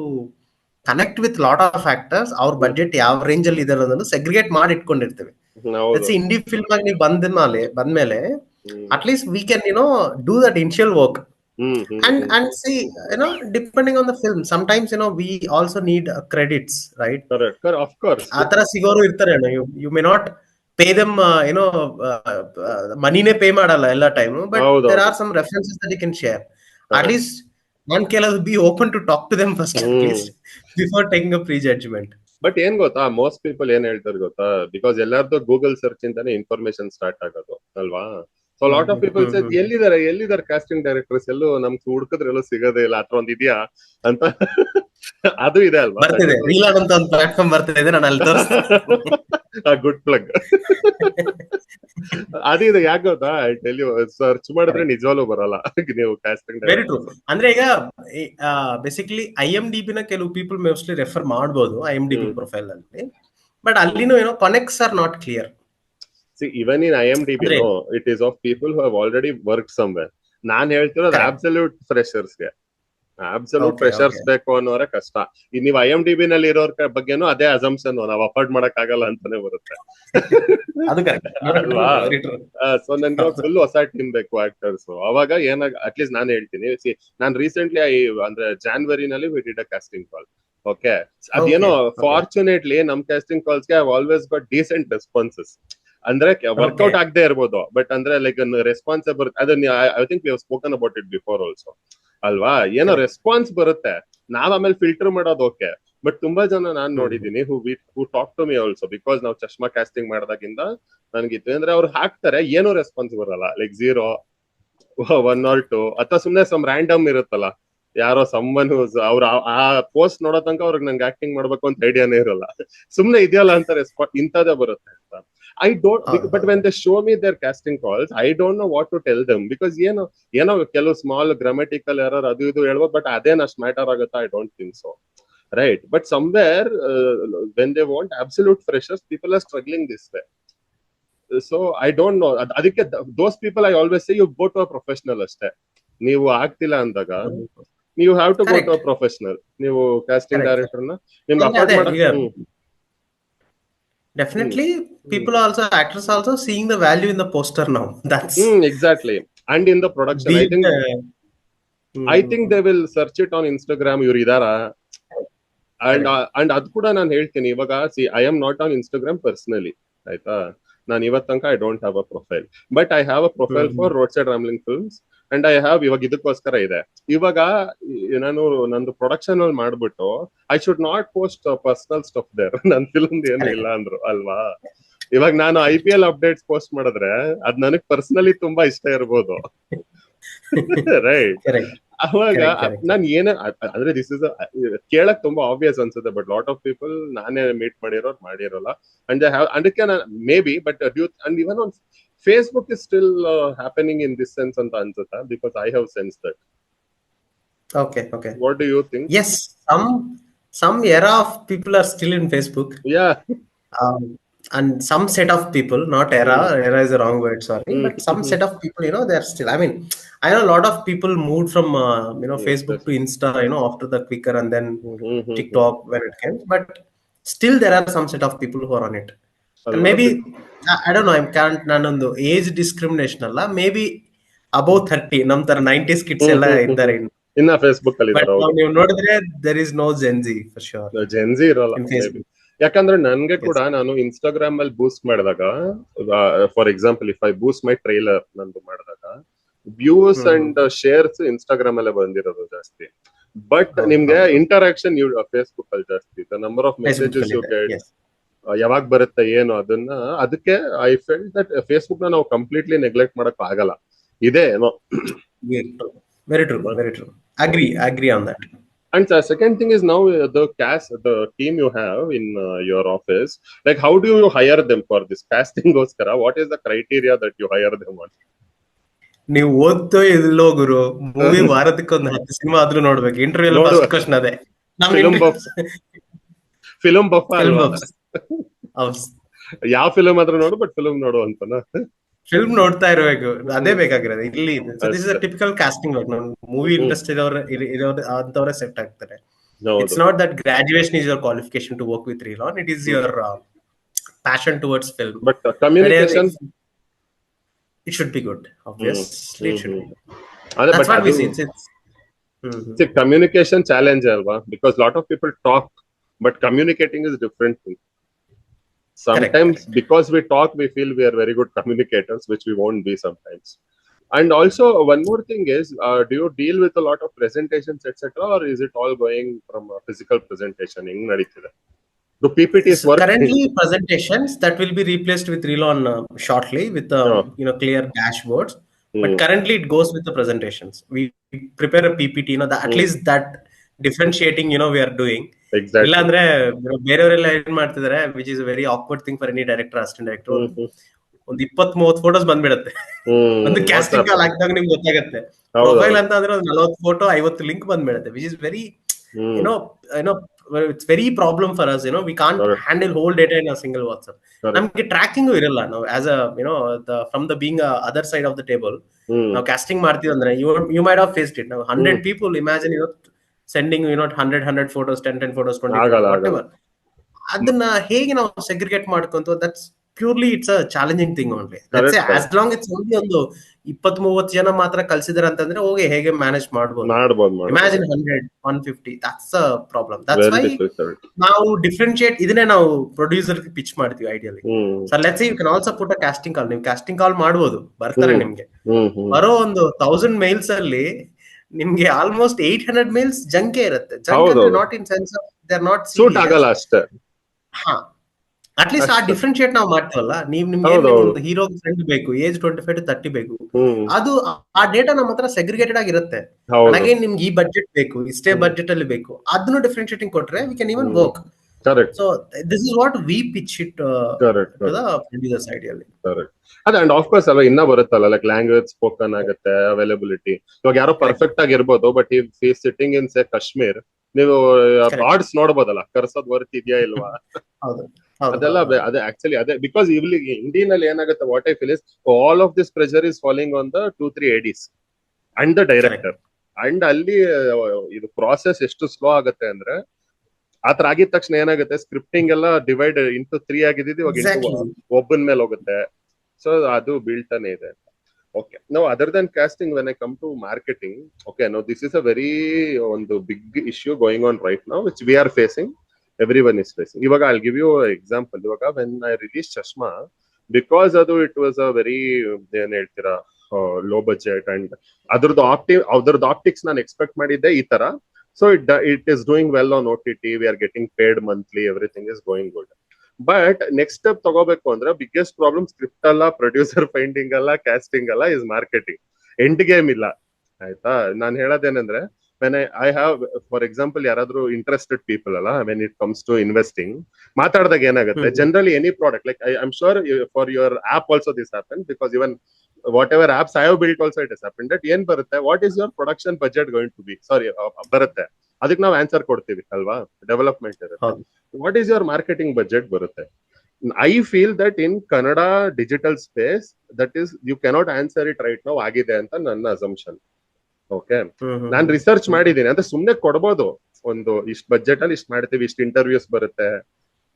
connect with lot of actors. ಅವ್ರ ಬಡ್ಜೆಟ್ ಯಾವ ರೇಂಜ್ ಅಲ್ಲಿ ಇದೆ ಅನ್ನೋದನ್ನು ಸೆಗ್ರಿಗೇಟ್ ಮಾಡಿ ಇಟ್ಕೊಂಡಿರ್ತೀವಿ. ಇಂಡಿ ಫಿಲ್ಮ್ ಆಗಿ ನೀವು ಬಂದ್ಮೇಲೆ at least we can do that initial work. And see, depending on the film, sometimes we also need credits, right? Correct. Of course. Atara sigoru irtare, you may not pay them money ne pay madalla ella time, but there are some references that you can share. At least one can be open to talk to them first, at least, before taking a prejudgment. But ಏನ್ ಗೊತ್ತಾ, most people ಏನ್ ಹೇಳ್ತಾರೆ ಗೊತ್ತಾ, because ಎಲ್ಲಾರ್ದು Google search ಇಂದಾನೆ information start ಆಗೋದು ಅಲ್ವಾ. So lot of people say ಎಲ್ಲಿದ್ದಾರೆ ಕಾಸ್ಟಿಂಗ್ ಡೈರೆಕ್ಟರ್ಸ್, ಎಲ್ಲೂ ನಮ್ಗೆ ಹುಡುಕಿದ್ರೆ ಎಲ್ಲೂ ಸಿಗೋದೇ ಇಲ್ಲ, ಅಥವಾ ಒಂದ್ ಇದೆಯಾ ಅಂತ. ಅದು ಇದೆ ಅಲ್ವಾ, ರೀಲಾಡ್ ಅಂತ ಒಂದು ಪ್ಲಾಟ್ಫಾರ್ಮ್ ಬರ್ತಿದೆ, ನಾನು ಅಲ್ಲಿ ತೋರಿಸ್ತೀನಿ. Good plug. ಅದು ಇದೆ. ಯಾಕೆ ಗೊತ್ತಾ, ಸರ್ಚ್ ಮಾಡಿದ್ರೆ ನಿಜವಾಗ್ಲೂ ಬರಲ್ಲ ನೀವು ಕಾಸ್ಟಿಂಗ್ ಡೈರೆಕ್ಟರ್. Very true. ಅಂದ್ರೆ ಈಗ ಬೇಸಿಕಲಿ IMDb ನ ಕೆಲವು ಪೀಪಲ್ ಮೋಸ್ಟ್ಲಿ ರೆಫರ್ ಮಾಡಬಹುದು IMDb ಪ್ರೊಫೈಲ್ ಅಲ್ಲಿ, ಬಟ್ ಅಲ್ಲಿನೂ connects are not clear. See, even in IMDb, it is of people who have already worked somewhere. ನಾನ್ ಹೇಳ್ತಿರೋದು ಅಬ್ಸಲ್ಯೂಟ್ ಫ್ರೆಶರ್ಸ್ಗೆ. ಅಬ್ಸಲ್ಯೂಟ್ ಫ್ರೆಶರ್ಸ್ ಬೇಕು ಅನ್ನೋರೆ ಕಷ್ಟ. ನೀವು IMDb ನಲ್ಲಿ ಇರೋರ ಬಗ್ಗೆನೂ ಅದೇ ಅಸಂಪ್ಷನ್, ನಾವು ಅಫೋರ್ಡ್ ಮಾಡಕ್ ಆಗಲ್ಲ ಅಂತಾನೆ ಬರುತ್ತೆ ಅಲ್ವಾ. ಸೊ ನನ್ಗೆ ಫುಲ್ ಹೊಸ ಟೀಮ್ ಬೇಕು ಆಕ್ಟರ್ಸ್. ಅವಾಗ ಅಟ್ಲೀಸ್ಟ್ ನಾನು ಹೇಳ್ತೀನಿ, ನಾನ್ ರೀಸೆಂಟ್ಲಿ ಅಂದ್ರೆ ಜಾನ್ವರಿನಲ್ಲಿ we did a casting call. Okay, ಅದೇನೋ ಫಾರ್ಚುನೇಟ್ಲಿ ನಮ್ ಕಾಸ್ಟಿಂಗ್ ಕಾಲ್ಸ್ಗೆ I always got decent responses. ಅಂದ್ರೆ ವರ್ಕೌಟ್ ಆಗದೆ ಇರ್ಬೋದು, ಬಟ್ ಅಂದ್ರೆ ಲೈಕ್ ರೆಸ್ಪಾನ್ಸ್ ಬರುತ್ತೆ. ಅದನ್ನ I think we have spoken about it before also ಅಲ್ವಾ. ಏನೋ ರೆಸ್ಪಾನ್ಸ್ ಬರುತ್ತೆ, ನಾವ್ ಆಮೇಲೆ ಫಿಲ್ಟರ್ ಮಾಡೋದು ಓಕೆ. ಬಟ್ ತುಂಬಾ ಜನ ನಾನ್ ನೋಡಿದೀನಿ who talk to me also, because ನಾವು ಚಶ್ಮಾ ಕಾಸ್ಟಿಂಗ್ ಮಾಡಿದಾಗಿಂದ ನನ್ಗಿತ್ತು ಅಂದ್ರೆ ಅವ್ರು ಹಾಕ್ತಾರೆ, ಏನೋ ರೆಸ್ಪಾನ್ಸ್ ಬರಲ್ಲ, ಲೈಕ್ 0, 1 or 2, ಅಥವಾ ಸುಮ್ನೆ ಸಮ್ ರ್ಯಾಂಡಮ್ ಇರುತ್ತಲ್ಲ, ಯಾರೋ ಸಮ್ಮನ್ ಅವ್ರ ಆ ಪೋಸ್ಟ್ ನೋಡೋ ತನಕ ಅವ್ರಿಗೆ ನಂಗೆ ಆಕ್ಟಿಂಗ್ ಮಾಡ್ಬೇಕು ಅಂತ ಐಡಿಯಾನೇ ಇರಲ್ಲ, ಸುಮ್ನೆ ಇದೆಯಲ್ಲ ಅಂತ ರೆಸ್ಪಾನ್ಸ್ ಇಂಥದೇ ಬರುತ್ತೆ ಅಂತ. I don't, but when they show me their casting calls, I don't know what to tell them, because ಏನೋ ಕೆಲವು ಸ್ಮಾಲ್ ಗ್ರಾಮಟಿಕಲ್ ಎರರ್ ಅದು ಇದು ಹೇಳ್ಬೋದು, ಬಟ್ ಅದೇನ್ ಅಷ್ಟು ಮ್ಯಾಟರ್ ಆಗುತ್ತಾ? I don't think so, right? But somewhere when they want absolute freshers, people are struggling this way. So I don't know, ಅದಕ್ಕೆ those people I always say you go to a professional ಅಷ್ಟೇ. ನೀವು ಆಗ್ತಿಲ್ಲ ಅಂದಾಗ you have to go to a professional. ನೀವು casting director ನ ನಿಮ್ಗೆ appoint ಮಾಡಕ್ಕೆ definitely people also, actors also seeing the value in the poster now. That's exactly. And in the production, I think they will search it on Instagram, ಇವ್ರು ಇದಾರ. And ಅದು ಕೂಡ ನಾನು ಹೇಳ್ತೀನಿ ಇವಾಗ, see, I am not on Instagram personally, ಆಯ್ತಾ? ನಾನು ಇವತ್ತು ತನಕ I don't have a profile, but I have a profile for Roadside Rambling Films, and I have ಇವಾಗ ಇದಕ್ಕೋಸ್ಕರ ಇದೆ. ಇವಾಗ ನಾನು ನಂದು ಪ್ರೊಡಕ್ಷನ್ ಅಲ್ಲಿ ಮಾಡ್ಬಿಟ್ಟು I should not post personal stuff there. ನನ್ ಫಿಲ್ಮ್ ಏನು ಇಲ್ಲ ಅಂದ್ರು ಅಲ್ವಾ? ಇವಾಗ ನಾನು IPL ಅಪ್ಡೇಟ್ಸ್ ಪೋಸ್ಟ್ ಮಾಡಿದ್ರೆ ಅದ್ ನನಗ್ ಪರ್ಸನಲಿ ತುಂಬಾ ಇಷ್ಟ ಇರ್ಬೋದು, ರೈಟ್? ಅವಾಗ ನಾನು ಅಂದ್ರೆ ದಿಸ್ ಇಸ್ ಕೇಳಕ್ ತುಂಬಾ ಆಬ್ವಿಯಸ್ ಅನ್ಸುತ್ತೆ, ಬಟ್ ಲಾಟ್ ಆಫ್ ಪೀಪಲ್ ನಾನೇ ಮೀಟ್ ಮಾಡಿರೋಲ್ಲ, ಅಂಡ್ ದೇ ಹ್ಯಾವ್, ಅದಕ್ಕೆ may be, but and even on Facebook is still happening in this sense ಅಂತ ಅನ್ಸುತ್ತಾ? Because I have sensed that. Okay. What do you think? Yes, some era of people are still in Facebook. Yeah. And some set of people, not era is a wrong word, sorry, but some set of people, they're still, I mean, I know a lot of people moved from Facebook to Insta, after the Quicker, and then TikTok when it came, but still there are some set of people who are on it. And maybe I don't know, I can't nanondu age discrimination alla, maybe above 30 nam ತರ 90s kids ಎಲ್ಲ ಇದ್ದಾರೆ ಇನ್ನ Facebook ಅಲ್ಲಿ ಇದ್ದಾರೆ. But ನೀವು ನೋಡಿದ್ರೆ there is no Gen Z for sure. Gen Z ಇರಲ್ಲ ಯಾಕಂದ್ರೆ ನನ್ಗೆ ಕೂಡ ನಾನು ಇನ್ಸ್ಟಾಗ್ರಾಮ್ ಅಲ್ಲಿ ಬೂಸ್ಟ್ ಮಾಡಿದಾಗ, for example if I Boost my trailer ನಂದು ಮಾಡಿದಾಗ, ವ್ಯೂಸ್ ಅಂಡ್ ಶೇರ್ಸ್ ಇನ್ಸ್ಟಾಗ್ರಾಮ್ ಅಲ್ಲೇ ಬಂದಿರೋದು ಜಾಸ್ತಿ, ಬಟ್ ನಿಮ್ಗೆ ಇಂಟರಾಕ್ಷನ್ ಫೇಸ್ಬುಕ್ ಅಲ್ಲಿ ಜಾಸ್ತಿ. The number of messages you get, ಯಾವಾಗ ಬರುತ್ತೆ ಏನು ಅದಕ್ಕೆ ಐ ಫೆಲ್ಟ್ ದಟ್ ಫೇಸ್ಬುಕ್ ನ ನಾವು ಕಂಪ್ಲೀಟ್ಲಿ ನೆಗ್ಲೆಕ್ಟ್ ಮಾಡಕ್ ಆಗಲ್ಲ. ಇದೆ ಏನೋ. Very true. Agree on that. And the second thing is, now the team you have in your office, like how do you hire them for this casting goskara? What is the criteria that you hire them on? ನೀವು ಓದ್ತೋ ಇಲ್ಲೋ ಗುರು, movie ವಾರದಕ್ಕೊಂದು 10 cinema ಆದ್ರೂ ನೋಡ್ಬೇಕು. Interview first question ಅದೇ, film buff ಯಾವ film ಆದ್ರೂ ನೋಡು, but film ನೋಡು ಅಂತನಾ? ಫಿಲ್ಮ್ ನೋಡ್ತಾ ಇರಬೇಕು, ಅದೇ ಬೇಕಾಗಿರೋದು ಇಲ್ಲಿ. This is a typical casting work. Movie industry ಇರೋರು ಅಂತವರೇ ಸೆಟ್ ಆಗ್ತಾರೆ. It's not that graduation is your qualification to work with reel on, it is your passion towards film. But communication, it should be good, obviously. It should be. That's what we see. It's a communication challenge alva, because lot of people talk, but communicating is different thing. Sometimes correct. Because we talk, we feel we are very good communicators, which we won't be sometimes. And also one more thing is, do you deal with a lot of presentations etc., or is it all going from a physical presentation? Heng naditide? The PPTs work currently presentations that will be replaced with Relon shortly with clear dashboards, but currently it goes with the presentations. We prepare a PPT, at least that differentiating we are doing. Exactly. ಇಲ್ಲ ಅಂದ್ರೆ ಬೇರೆಯವರೆಲ್ಲ ಏನ್ ಮಾಡ್ತಿದಾರೆ, which is very awkward thing for any director, assistant director. ಒಂದು 20-30 photos ಬಂದ್ಬಿಡತ್ತೆ ಒಂದು casting ಕಾಲ್ ಹಾಕಿದಾಗ ನಿಮ್ಗೆ ಗೊತ್ತಾಗತ್ತೆ. ಪ್ರೊಫೈಲ್ ಅಂತ ಅಂದ್ರೆ 40 ಫೋಟೋ 50 ಲಿಂಕ್ ಬಂದ್ಬಿಡತ್ತೆ, which is very it's very problem for us. We can't handle whole data in a single WhatsApp. ನಮ್ಗೆ tracking ಇರಲ್ಲ. ನಾವು as a from the being other side of the table ನಾವು casting ಮಾಡ್ತೀವಿ ಅಂದ್ರೆ, you might have faced it. ನಾವು 100 people, imagine sending 100 photos, 10 photos, 20 photos, whatever. ಅದನ್ನ ಹೇಗೆ ನಾವು ಸೆಗ್ರಿಗೇಟ್ ಮಾಡ್ಕೊಂತ, that's purely it's a challenging thing only. Let's say as long it's only ಒಂದು 20-30 ಜನ ಮಾತ್ರ ಕಲ್ಸಿದಾರೆ ಅಂತಂದ್ರೆ ಓಕೆ, ಹೇಗೆ ಮ್ಯಾನೇಜ್ ಮಾಡ್ಬೋದು. Imagine 100-150, that's a problem. That's why ನಾವು ಡಿಫ್ರೆನ್ಶಿಯೇಟ್, ಇದನ್ನೇ ನಾವು ಪ್ರೊಡ್ಯೂಸರ್ ಪಿಚ್ ಮಾಡ್ತೀವಿ ideally. So let's say you can also put a casting call. ನೀವು ಕಾಸ್ಟಿಂಗ್ ಕಾಲ್ ಮಾಡ್ಬೋದು, ಬರ್ತಾರೆ ನಿಮ್ಗೆ. ಬರೋ ಒಂದು 1000 ಮೇಲ್ಸ್ ಅಲ್ಲಿ ನಿಮ್ಗೆ ಆಲ್ಮೋಸ್ಟ್ 800 ಮೇಲ್ಸ್ ಜಂಕೆ ಇರುತ್ತೆ. Not in sense of they are not suit ಆಗಲ್ಲ ಅಷ್ಟೇ. ಅಟ್ ಲೀಸ್ಟ್ ಆ ಡಿಫ್ರೆನ್ಶಿಯೇಟ್ ನಾವು ಮಾಡ್ತೀವಲ್ಲ. ನಿಮ್ಗೆ ಹೀರೋ ಫ್ರೆಂಡ್ ಬೇಕು, ಏಜ್ 25 to 30 ಬೇಕು, ಅದು ಆ ಡೇಟಾ ನಮ್ಮ ಹತ್ರ ಸೆಗ್ರಿಗೇಟೆಡ್ ಆಗಿರುತ್ತೆ. ಹಾಗೆ ನಿಮ್ಗೆ ಈ ಬಜೆಟ್ ಬೇಕು, ಇಷ್ಟೇ ಬಜೆಟ್ ಅಲ್ಲಿ ಬೇಕು, ಅದನ್ನು ಡಿಫ್ರೆನ್ಶಿಯೇಟಿಂಗ್ ಕೊಟ್ರೆ we can even work. Correct So this is what we pitch it correct to the producers ideally. Correct. ಅದೇ ಅಂಡ್ ಆಫ್ ಕೋರ್ಸ್ ಅಲ್ಲ ಇನ್ನ ಬರುತ್ತಲ್ಲ, ಲೈಕ್ ಲ್ಯಾಂಗ್ವೇಜ್ ಸ್ಪೋಕನ್ ಆಗುತ್ತೆ, ಅವೈಲಬಿಲಿಟಿ. ಇವಾಗ ಯಾರೋ ಪರ್ಫೆಕ್ಟ್ ಆಗಿ ಇರ್ಬೋದು, ಬಟ್ ಈ ಸಿಟ್ಟಿಂಗ್ ಇನ್ ಸೇ ಕಾಶ್ಮೀರ್, ನೀವು ಬಾರ್ಡ್ಸ್ ನೋಡ್ಬೋದಲ್ಲ, ಕರ್ಸೋದ್ ವರ್ತ್ ಇದೆಯಾ ಇಲ್ವಾ, ಅದೆಲ್ಲ ಅದೇ ಆಕ್ಚುಲಿ ಅದೇ. ಬಿಕಾಸ್ ಇಲ್ಲಿ ಇಂಡಿಯನಲ್ಲಿ ಏನಾಗುತ್ತೆ, what I feel is all of this pressure is falling on the 2-3 ADs and the director. And ಅಲ್ಲಿ ಇದು ಪ್ರಾಸೆಸ್ ಎಷ್ಟು ಸ್ಲೋ ಆಗುತ್ತೆ ಅಂದ್ರೆ, ಆತರ ಆಗಿದ ತಕ್ಷಣ ಏನಾಗುತ್ತೆ, ಸ್ಕ್ರಿಪ್ಟಿಂಗ್ ಎಲ್ಲ ಡಿವೈಡ್ ಇಂಟು 3 ಆಗಿದ್ದು ಇವಾಗ ಒಬ್ಬನ ಮೇಲೆ ಹೋಗುತ್ತೆ. ಸೊ ಅದು ಬೀಳ್ತಾನೆ ಇದೆ. Okay, now other than casting, when I come to marketing, okay, now this is a very ಒಂದು big issue going on right now, which we are facing, everyone is facing. ಇವಾಗ I'll give you an example. ಇವಾಗ when I released Chashma, because ಅದು it was a very ಏನ್ ಹೇಳ್ತೀರಾ low budget, and ಅದ್ರದ್ದು optics ನಾನು expect ಮಾಡಿದ್ದೆ ಈ ತರ. So it is doing well on OTT, we are getting paid monthly, everything is going good. But next step ತಗೋಬೇಕು ಅಂದ್ರೆ ಬಿಗ್ಗೆಸ್ಟ್ ಪ್ರಾಬ್ಲಮ್ ಸ್ಕ್ರಿಪ್ಟ್ ಅಲ್ಲ, ಪ್ರೊಡ್ಯೂಸರ್ ಫೈಂಡಿಂಗ್ ಅಲ್ಲ, ಕ್ಯಾಸ್ಟಿಂಗ್ ಅಲ್ಲ, ಇಸ್ ಮಾರ್ಕೆಟಿಂಗ್. ಎಂಡ್ ಗೇಮ್ ಇಲ್ಲ. ಆಯ್ತಾ, ನಾನು ಹೇಳೋದೇನಂದ್ರೆ, when I have for example ಯಾರಾದ್ರೂ ಇಂಟ್ರೆಸ್ಟೆಡ್ ಪೀಪಲ್ ಅಲ್ಲ, when it comes to investing ಮಾತಾಡಿದಾಗ ಏನಾಗುತ್ತೆ, generally any product, like I am sure for your app also this happen, because even whatever apps I have built also it has happened, that ಏನ್ ಬರುತ್ತೆ, what is your production budget going to be, sorry ಬರುತ್ತೆ, ಅದಕ್ಕೆ ನಾವು answer ಕೊಡ್ತೀವಿ ಅಲ್ವಾ, development ಇರುತ್ತೆ. What is your marketing budget ಬರುತ್ತೆ. I feel that in Kannada digital space that is you cannot answer it right now ಆಗಿದೆ ಅಂತ ನನ್ನ ಅಸಂಪ್ಷನ್. ಓಕೆ, ನಾನ್ ರಿಸರ್ಚ್ ಮಾಡಿದ್ದೀನಿ, ಅಂದ್ರೆ ಸುಮ್ನೆ ಕೊಡ್ಬೋದು, ಒಂದು ಇಷ್ಟು ಬಜೆಟ್ ಅಲ್ಲಿ ಇಷ್ಟು ಮಾಡ್ತೀವಿ, ಇಷ್ಟು ಇಂಟರ್ವ್ಯೂಸ್ ಬರುತ್ತೆ,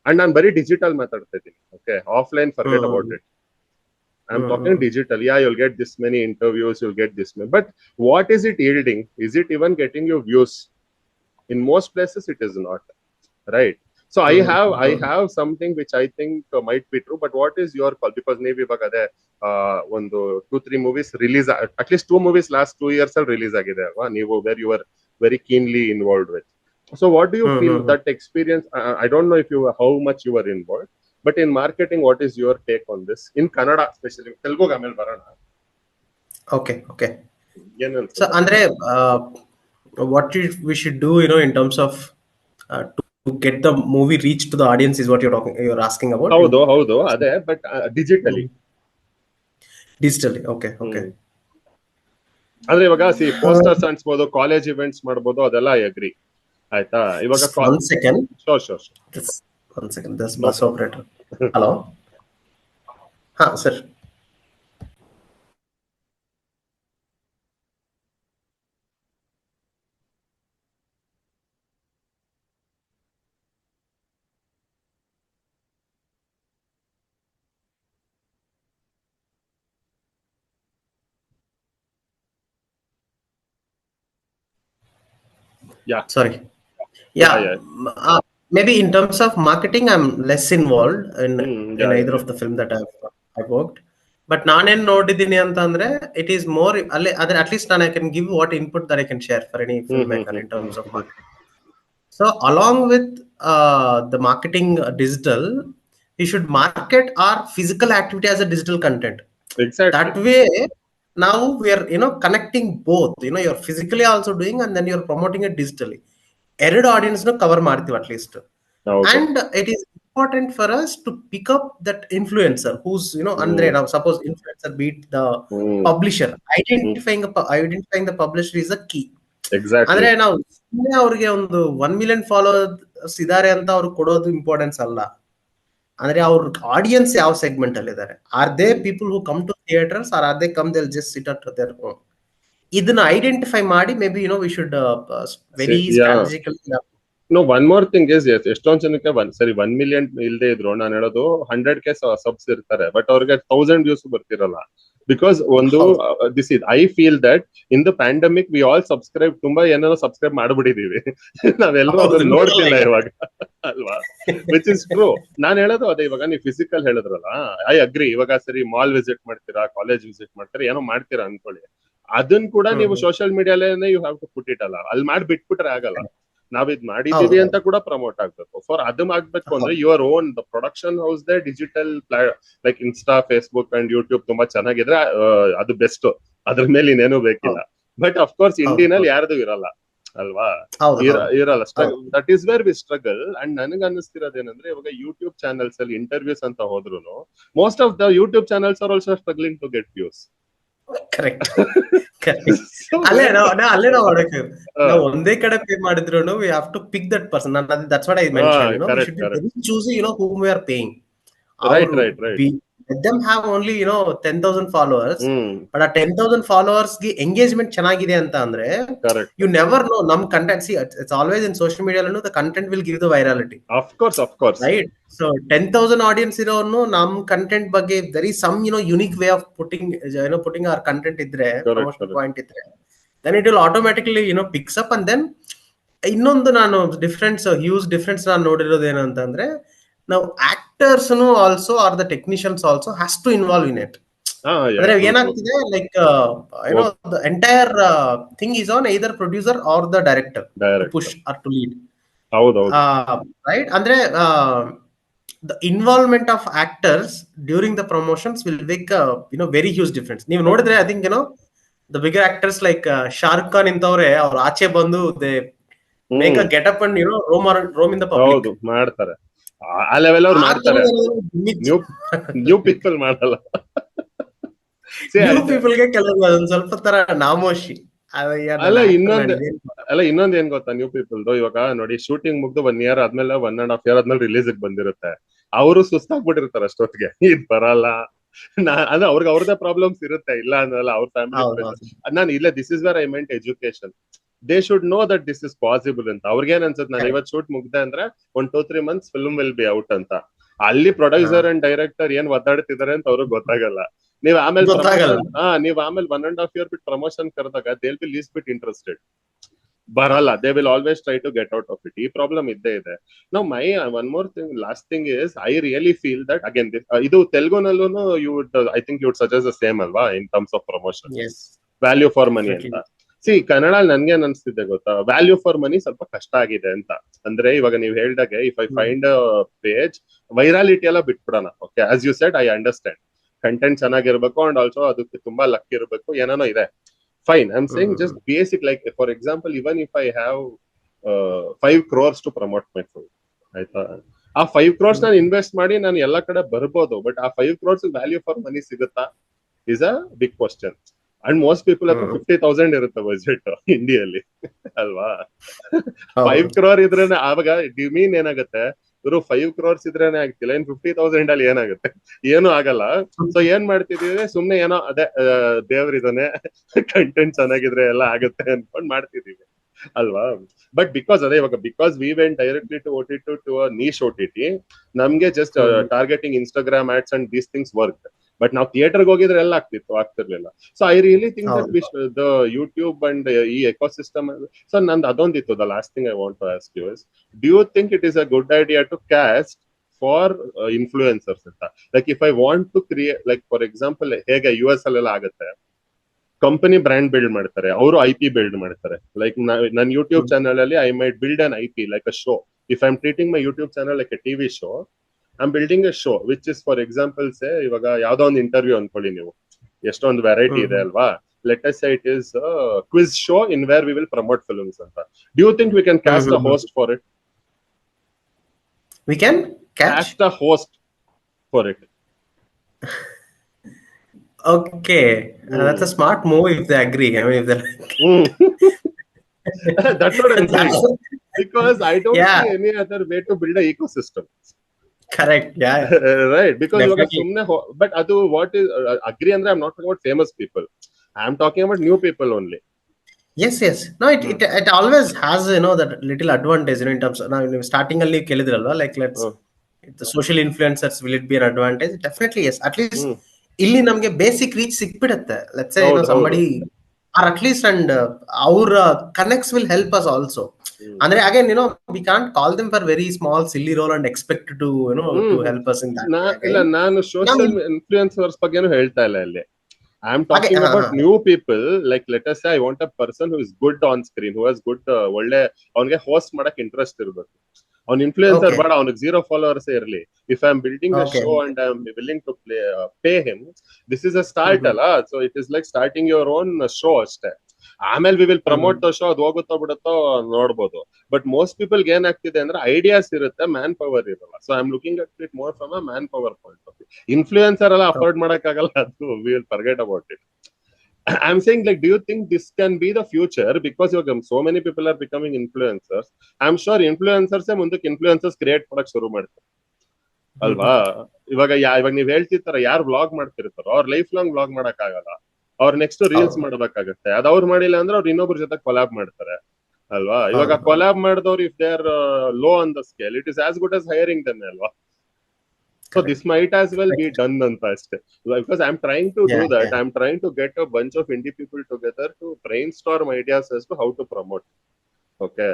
ಅಂಡ್ ನಾನು ಬರೀ ಡಿಜಿಟಲ್ ಮಾತಾಡ್ತಾ ಇದ್ದೀನಿ. Okay, offline forget about it. I'm talking digital. Yeah, you'll get this many interviews, you'll get this many. But what is it yielding? Is it even getting you views? In most places, it is not. Right? So I have something which I think might be true. But what is your call? Because maybe bagade ಒಂದು 2-3 movies release, at least 2 movies last 2 years ಅಲ್ಲಿ release ಆಗಿದೆ ಅಲ್ವಾ, ನೀವು where you were very keenly involved with. So what do you feel that experience? I don't know if you how much you were involved. But in marketing, what is your take on this? In Kannada, especially. Telugu gamel barana. Okay. So, Andre, what we should do, in terms of to get the movie reach to the audience is what you're asking about. Haudu, ade, but digitally. Digitally, okay. Andre ivaga see posters antsbodu, college events ಮಾಡಬಹುದು, ಅದೆಲ್ಲ I agree. ಆಯ್ತಾ, ಇವಾಗ one second. Sure. One second, this bus operator. Hello. Sir. Yeah. Sorry. Yeah. Maybe in terms of marketing, I'm less involved in either of the film that I've worked. But nanen nodidini anta andre, it is more at least I can give what input that I can share for any filmmaker in terms of marketing. So along with the marketing digital, we should market our physical activity as a digital content. Exactly. That way, now we are connecting both. You're physically also doing, and then you're promoting it digitally. ಎರಡು audience cover ಮಾಡ್ತೀವಿ at least. And it is important for us to pick up that influencer whose ಅಂದ್ರೆ ನಾವು suppose influencer beat the publisher, identifying the publisher is a key. ಅಂದ್ರೆ ನಾವು ಸುಮ್ಮನೆ ಅವ್ರಿಗೆ ಒಂದು 1 million followers ಇದಾರೆ ಅಂತ ಅವ್ರಿಗೆ ಕೊಡೋದು ಇಂಪಾರ್ಟೆನ್ಸ್ ಅಲ್ಲ. ಅಂದ್ರೆ ಅವ್ರ ಆಡಿಯನ್ಸ್ ಯಾವ ಸೆಗ್ಮೆಂಟ್ ಅಲ್ಲಿ ಇದಾರೆ, are they people who come to theaters or are they come they just sit at their home. ಇದನ್ನ ಐಡೆಂಟಿಫೈ ಮಾಡಿ maybe we should very strategically. No, one more thing is, yes, ಎಷ್ಟೊಂದ್ ಜನಕ್ಕೆ 1 million ಇಲ್ದೇ ಇದ್ರು, ನಾನು ಹೇಳೋದು 100K ಸಬ್ಸ್ ಇರ್ತಾರೆ, but ಅವ್ರಿಗೆ 1000 ವ್ಯೂಸ್ ಬರ್ತಿರಲ್ಲ. ಬಿಕಾಸ್ ಒಂದು this is I feel that in the pandemic we all subscribe, ತುಂಬಾ ಏನೋ ಸಬ್ಸ್ಕ್ರೈಬ್ ಮಾಡ್ಬಿಟ್ಟಿದೀವಿ, ನಾವೆಲ್ಲರೂ ಅದನ್ನ ನೋಡ್ತಿಲ್ಲ ಇವಾಗ ಅಲ್ವಾ, ವಿಚ್ ಇಸ್ ಟ್ರೂ. ನಾನ್ ಹೇಳೋದು ಅದೇ, ಇವಾಗ ನೀವು ಫಿಸಿಕಲ್ ಹೇಳಿದ್ರಲ್ಲ, ಐ ಅಗ್ರಿ. ಇವಾಗ ಸರಿ ಮಾಲ್ ವಿಸಿಟ್ ಮಾಡ್ತೀರಾ, ಕಾಲೇಜ್ ವಿಸಿಟ್ ಮಾಡ್ತೀರಾ, ಏನೋ ಮಾಡ್ತೀರಾ ಅನ್ಕೊಳ್ಳಿ, ಅದನ್ನ ಕೂಡ ನೀವು ಸೋಷಿಯಲ್ ಮೀಡಿಯಾಲೇನೆ you have to put it ಅಲ್ಲ, ಅಲ್ಲಿ ಮಾಡಿ ಬಿಟ್ಬಿಟ್ರೆ ಆಗಲ್ಲ. ನಾವ್ ಇದ್ ಮಾಡಿದೀವಿ ಅಂತ ಕೂಡ ಪ್ರಮೋಟ್ ಆಗ್ಬೇಕು. ಫಾರ್ ಅದನ್ನ ಆಗ್ಬೇಕು ಅಂದ್ರೆ your own the production house the digital like insta, Facebook and YouTube ತುಂಬಾ ಚೆನ್ನಾಗಿದ್ರೆ ಅದು ಬೆಸ್ಟ್, ಅದ್ರ ಮೇಲೆ ಇನ್ನೇನು ಬೇಕಿಲ್ಲ. ಬಟ್ ಅಫ್ ಕೋರ್ಸ್ ಇಂಡಿಯಾನಲ್ಲಿ ಯಾರ್ದು ಇರಲ್ಲ. ಅಲ್ವಾ? ಹೌದು ಇರಲ್ಲ. That is where we struggle. And ನನಗೆ ಅನ್ನಿಸ್ತಿರೋದೇನಂದ್ರೆ, ಇವಾಗ ಯೂಟ್ಯೂಬ್ ಚಾನಲ್ಸ್ ಅಲ್ಲಿ ಇಂಟರ್ವ್ಯೂಸ್ ಅಂತ ಹೋದ್ರು, most of the YouTube channels are also struggling to get views. Correct. ಅಲ್ಲೇ ನಾವು ಮಾಡಬೇಕು. ನಾವು ಒಂದೇ ಕಡೆ ಪೇ ಮಾಡಿದ್ರು we have to pick that person. That's what I mention, you know, we should be very choosy, you know, whom we are paying. Right. Let them have only, you know, 10,000 followers, but ಆ 10,000 followers ಗೆ engagement ಚೆನ್ನಾಗಿದೆ ಅಂತ ಅಂದ್ರೆ, you never know. ನಮ್ content, see, it's always in social media, the content will give the virality. Of course. Right? So 10,000 audience ಇರೋನು ನಮ್ content ಬಗ್ಗೆ there is some, you know, unique way of putting our content ಇದ್ರೆ, promotion point ಇದ್ರೆ, then it will automatically, you know, picks up. And then ಇನ್ನೊಂದು ನಾನು huge difference ನಾನು ನೋಡಿರೋದು ಏನಂತಂದ್ರೆ, ನಾವು actors also or the technicians also has to involve in it. ಅಂದ್ರೆ ಏನಾಗ್ತಿದೆ, ಲೈಕ್ ಏನೋ the entire thing is on either producer or the director to push or to lead. Right? ಅಂದ್ರೆ the involvement of actors during the promotions will make a, you know, very huge difference. ನೀವು ನೋಡಿದ್ರೆ, I think, you know, the bigger actors like Shahrukh Khan ಇಂತವ್ರೆ, ಅವ್ರು ಆಚೆ ಬಂದು they make a get up and, you know, roam in the public. ಹೌದು, ಮಾಡ್ತಾರೆ. ಆ level ಅವ್ರು ಮಾಡ್ತಾರೆ. ನ್ಯೂ ಪೀಪಲ್ ಮಾಡಲ್ಲ. ನ್ಯೂ ಪೀಪಲ್ ಗೆ ಕೆಲವು ಅದೊಂದು ಸ್ವಲ್ಪ ತರ ನಾಮೋಶಿ. ಇನ್ನೊಂದ್ ಏನ್ ಗೊತ್ತಾ, ನ್ಯೂ ಪೀಪಲ್ ಇವಾಗ ನೋಡಿ, ಶೂಟಿಂಗ್ ಮುಗ್ದು 1 year ಆದ್ಮೇಲೆ 1.5 year ಆದ್ಮೇಲೆ ರಿಲೀಸ್ ಬಂದಿರುತ್ತೆ. ಅವರು ಸುಸ್ತಾಗ್ಬಿಟ್ಟಿರ್ತಾರೆ ಅಷ್ಟೊತ್ತಿಗೆ, ಇದ್ ಬರಲ್ಲ. ಅಂದ್ರೆ ಅವ್ರಿಗೆ ಅವ್ರದೇ ಪ್ರಾಬ್ಲಮ್ಸ್ ಇರುತ್ತೆ, ಇಲ್ಲ ಅನ್ನಲ್ಲ, ಅವ್ರ ಫ್ಯಾಮಿಲಿ. ನಾನು ಇಲ್ಲ, this is where I made education. They should know that this is possible ಅಂತ. ಅವ್ರಿಗೇನ್ ಅನ್ಸುತ್ತೆ, ನಾನು ಇವತ್ತು ಶೂಟ್ ಮುಗ್ದೆ ಅಂದ್ರೆ 1-2-3 months film will be out ಅಂತ. ಅಲ್ಲಿ ಪ್ರೊಡ್ಯೂಸರ್ ಅಂಡ್ ಡೈರೆಕ್ಟರ್ ಏನ್ ಒದ್ದಾಡ್ತಿದ್ದಾರೆ ಅಂತ ಅವ್ರಿಗೆ ಗೊತ್ತಾಗಲ್ಲ. ನೀವ್ ಆಮೇಲೆ 1.5 year ಬಿಟ್ಟು ಪ್ರಮೋಷನ್ ಕರೆದಾಗ they will be least bit interested. ಬರಲ್ಲ. They will always try to get out of it. ಈ ಪ್ರಾಬ್ಲಮ್ ಇದ್ದೇ ಇದೆ. No my one more thing, last thing is, I really feel that again, ಇದು ತೆಲುಗುನಲ್ಲೂ you would, I think you would suggest the same ಅಲ್ವಾ, in terms of promotion, value for money ಅಂತ. See, Kannada ನನ್ಗೆ ಅನ್ಸ್ತಿದೆ ಗೊತ್ತಾ, value for ಮನಿ ಸ್ವಲ್ಪ ಕಷ್ಟ ಆಗಿದೆ ಅಂತ. ಅಂದ್ರೆ ಇವಾಗ ನೀವ್ ಹೇಳ್ದಾಗೆ, if I find page, virality ಎಲ್ಲ ಬಿಟ್ಬಿಡೋಣ. Okay, as you said, I understand, content ಚೆನ್ನಾಗಿರ್ಬೇಕು ಅಂಡ್ ಆಲ್ಸೋ ಅದಕ್ಕೆ ತುಂಬಾ ಲಕ್ ಇರಬೇಕು, ಏನೇನೋ ಇದೆ. Fine, I'm saying just basic, like for example, even if I have 5 crores to promote my film, ಆಯ್ತಾ, ಆ 5 crores ನಾನು ಇನ್ವೆಸ್ಟ್ ಮಾಡಿ ನಾನು ಎಲ್ಲಾ ಕಡೆ ಬರ್ಬೋದು, ಬಟ್ ಆ 5 crores ವ್ಯಾಲ್ಯೂ ಫಾರ್ ಮನಿ ಸಿಗುತ್ತಾ is a big question. And most people ಹತ್ರ 50,000 ಇರುತ್ತೆ ಬಜೆಟ್ ಇಂಡಿಯಲ್ಲಿ, ಅಲ್ವಾ? 5 crore ಇದ್ರೇನೆ, ಆವಾಗ ಡಿ ಮೀನ್ ಏನಾಗುತ್ತೆ, 5 crores ಇದ್ರೇನೆ ಆಗ್ತಿಲ್ಲ, ಇನ್ 50,000 ಅಲ್ಲಿ ಏನಾಗುತ್ತೆ? ಏನು ಆಗಲ್ಲ. ಸೊ ಏನ್ ಮಾಡ್ತಿದೀವಿ, ಸುಮ್ನೆ ಏನೋ ಅದೇ ದೇವ್ರಿದಾನೆ, ಕಂಟೆಂಟ್ ಚೆನ್ನಾಗಿದ್ರೆ ಎಲ್ಲ ಆಗುತ್ತೆ ಅನ್ಕೊಂಡ್ ಮಾಡ್ತಿದೀವಿ, ಅಲ್ವಾ? But because we went directly to OTT, to a niche OTT, ನಮ್ಗೆ just targeting Instagram ads and these things work. But ನಾವು ಥಿಯೇಟರ್ಗೆ ಹೋಗಿದ್ರೆ ಎಲ್ಲ ಆಗ್ತಿರ್ಲಿಲ್ಲ. So I really think that the YouTube and ಈ ಎಕೋಸಿಸ್ಟಮ್. ಸೊ ನಂದು ಅದೊಂದಿತ್ತು. The last thing I want to ask you is, do you think it is a good idea to cast for influencers ಅಂತ? Like if I want to create, like for example, ಹೇಗೆ US ಅಲ್ಲೆಲ್ಲ ಆಗುತ್ತೆ, company brand build ಮಾಡ್ತಾರೆ, ಅವರು IP build ಮಾಡ್ತಾರೆ. Like ನನ್ನ YouTube channel ಅಲ್ಲಿ I might build an IP like a show. If I am treating my YouTube channel like A TV show, I'm building a show which is, for example, say ಇವಾಗ ಯಾವ್ದೋ ಒಂದು interview ಅನ್ಕೊಳ್ಳಿ ನೀವು, ಎಷ್ಟೊಂದು variety ಇದೆ ಅಲ್ವಾ? Let us say it is a quiz show in where we will promote films ಅಂತ. Do you think we can cast a host for it? We can cast a host for it. Okay, that's a smart move if they agree. I mean, if they're that's what I'm saying, because I don't see any other way to build an ecosystem. Correct, yeah. Right, because sumne but adu what is agree andre, I'm not talking about famous people, I'm talking about new people only. Yes. No, it always has, you know, that little advantage, you know, in terms of, now starting alli kelidralva, like let's the social influencers, will it be an advantage? Definitely yes. At least illi namge basic reach sikbidutte. Let's say, you know, somebody or at least, and our connects will help us also. Andre again, you know, we can't call them for very small silly role and expect to, you know, to help us in that. Illa nanu social influencers bagenu helta illa illi. I am talking about new people. Like let us say I want a person who is good on screen, who has good ಒಳ್ಳೆ ಅವನಿಗೆ host ಮಾಡಕ್ interest ಇರಬೇಕು. ಅವ್ನ influencer ಬೇಡ, ಅವನಿಗೆ 0 followers ಇರಲಿ. If I am building a show and I am willing to pay him, this is a start ಅಲ್ಲ. So it is like starting your own show ಅಷ್ಟೇ. ಆಮೇಲೆ we will promote the show, ಅದು ಹೋಗುತ್ತೋ ಬಿಡುತ್ತೋ ನೋಡ್ಬೋದು. But most people ಏನಾಗ್ತಿದೆ ಅಂದ್ರೆ ideas ಇರುತ್ತೆ, man power ಇರಲ್ಲ. So I am looking at it more from a man power point of view. Influencer ಎಲ್ಲ ಅಫೋರ್ಡ್ ಮಾಡಕ್ಕಾಗಲ್ಲ, ಅದು we will forget about it. I'm saying, like, do you think this can be the future? Because so many people are becoming influencers. I'm sure influencers ಮುಂದಕ್ಕೆ influencers create ಮಾಡಕ್ ಶುರು ಮಾಡ್ತಾರೆ ಅಲ್ವಾ? ಇವಾಗ ನೀವ್ ಹೇಳ್ತಿರ್ತಾರ, ಯಾರು ವ್ಲಾಗ್ ಮಾಡ್ತಿರ್ತಾರೋ ಅವ್ರ ಲೈಫ್ ಲಾಂಗ್ ವ್ಲಾಗ್ ಮಾಡಕ್ ಆಗಲ್ಲ, ಅವ್ರ ನೆಕ್ಸ್ಟ್ ರೀಲ್ಸ್ ಮಾಡ್ಬೇಕಾಗತ್ತೆ. ಅದ್ ಅವ್ರು ಮಾಡಿಲ್ಲ ಅಂದ್ರೆ ಅವ್ರು ಇನ್ನೊಬ್ರ ಜೊತೆ ಕೊಲಾಬ್ ಮಾಡ್ತಾರೆ ಅಲ್ವಾ? ಇವಾಗ ಕೊಲಾಬ್ ಮಾಡಿದವ್ರು if they are low on the scale, it is as good as hiring them ಅಲ್ವಾ? So this might as well be done anta ashte, because I'm trying to do that. I'm trying to get a bunch of indie people together to brainstorm ideas as to how to promote. Okay.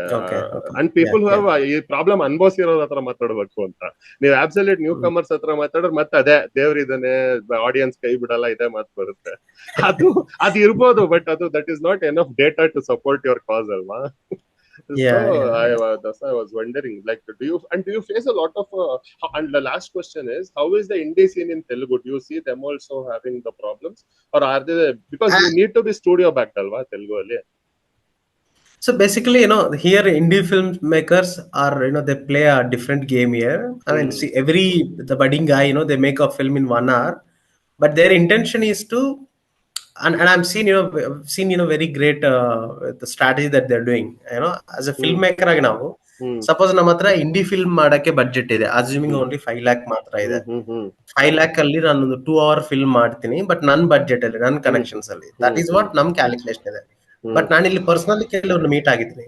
And people who have ಈ problem ಅನ್ಭವಿಸಿರೋರ ಹತ್ರ ಮಾತಾಡ್ಬೇಕು ಅಂತ. ನೀವು absolute new comers ಹತ್ರ ಮಾತಾಡ್ರೆ ಮತ್ತೆ ಅದೇ ದೇವ್ರ ಇದನ್ನೇ, ಆಡಿಯನ್ಸ್ ಕೈ ಬಿಡಲ್ಲ, ಇದೇ ಮಾತು ಬರುತ್ತೆ. ಅದು ಇರ್ಬೋದು, ಬಟ್ ಅದು that is not enough data to support your cause ಅಲ್ವಾ? I was wondering, like, do you face a lot of and the last question is, how is the indie scene in Telugu? Do you see them also having the problems, or are they, because you need to be studio backed alva Telugu alli? So basically, here indie filmmakers are, they play a different game here. I mean, see, the budding guy, they make a film in 1 hour, but their intention is to, and I'm seen very great the strategy that they're doing. As a filmmaker ಆಗಿ ನಾವು suppose ನಮ್ಮ ಹತ್ರ ಇಂಡಿ film ಮಾಡಕ್ಕೆ budget ಇದೆ, assuming only 5 lakh ಮಾತ್ರ ಇದೆ. 5 lakh ಅಲ್ಲಿ ನಾನೊಂದು 2 hour ಫಿಲ್ಮ್ ಮಾಡ್ತೀನಿ, ಬಟ್ ನನ್ನ ಬಡ್ಜೆಟ್ ಅಲ್ಲಿ, ನನ್ನ ಕನೆಕ್ಷನ್ಸ್ ಅಲ್ಲಿ, ದಟ್ ಈಸ್ ವಾಟ್ ನಮ್ ಕ್ಯಾಲ್ಕುಲೇಷನ್ ಇದೆ. ಬಟ್ ನಾನು ಇಲ್ಲಿ ಪರ್ಸನಲಿ ಕೆಲವ್ರನ್ನ ಮೀಟ್ ಆಗಿದ್ದೀನಿ.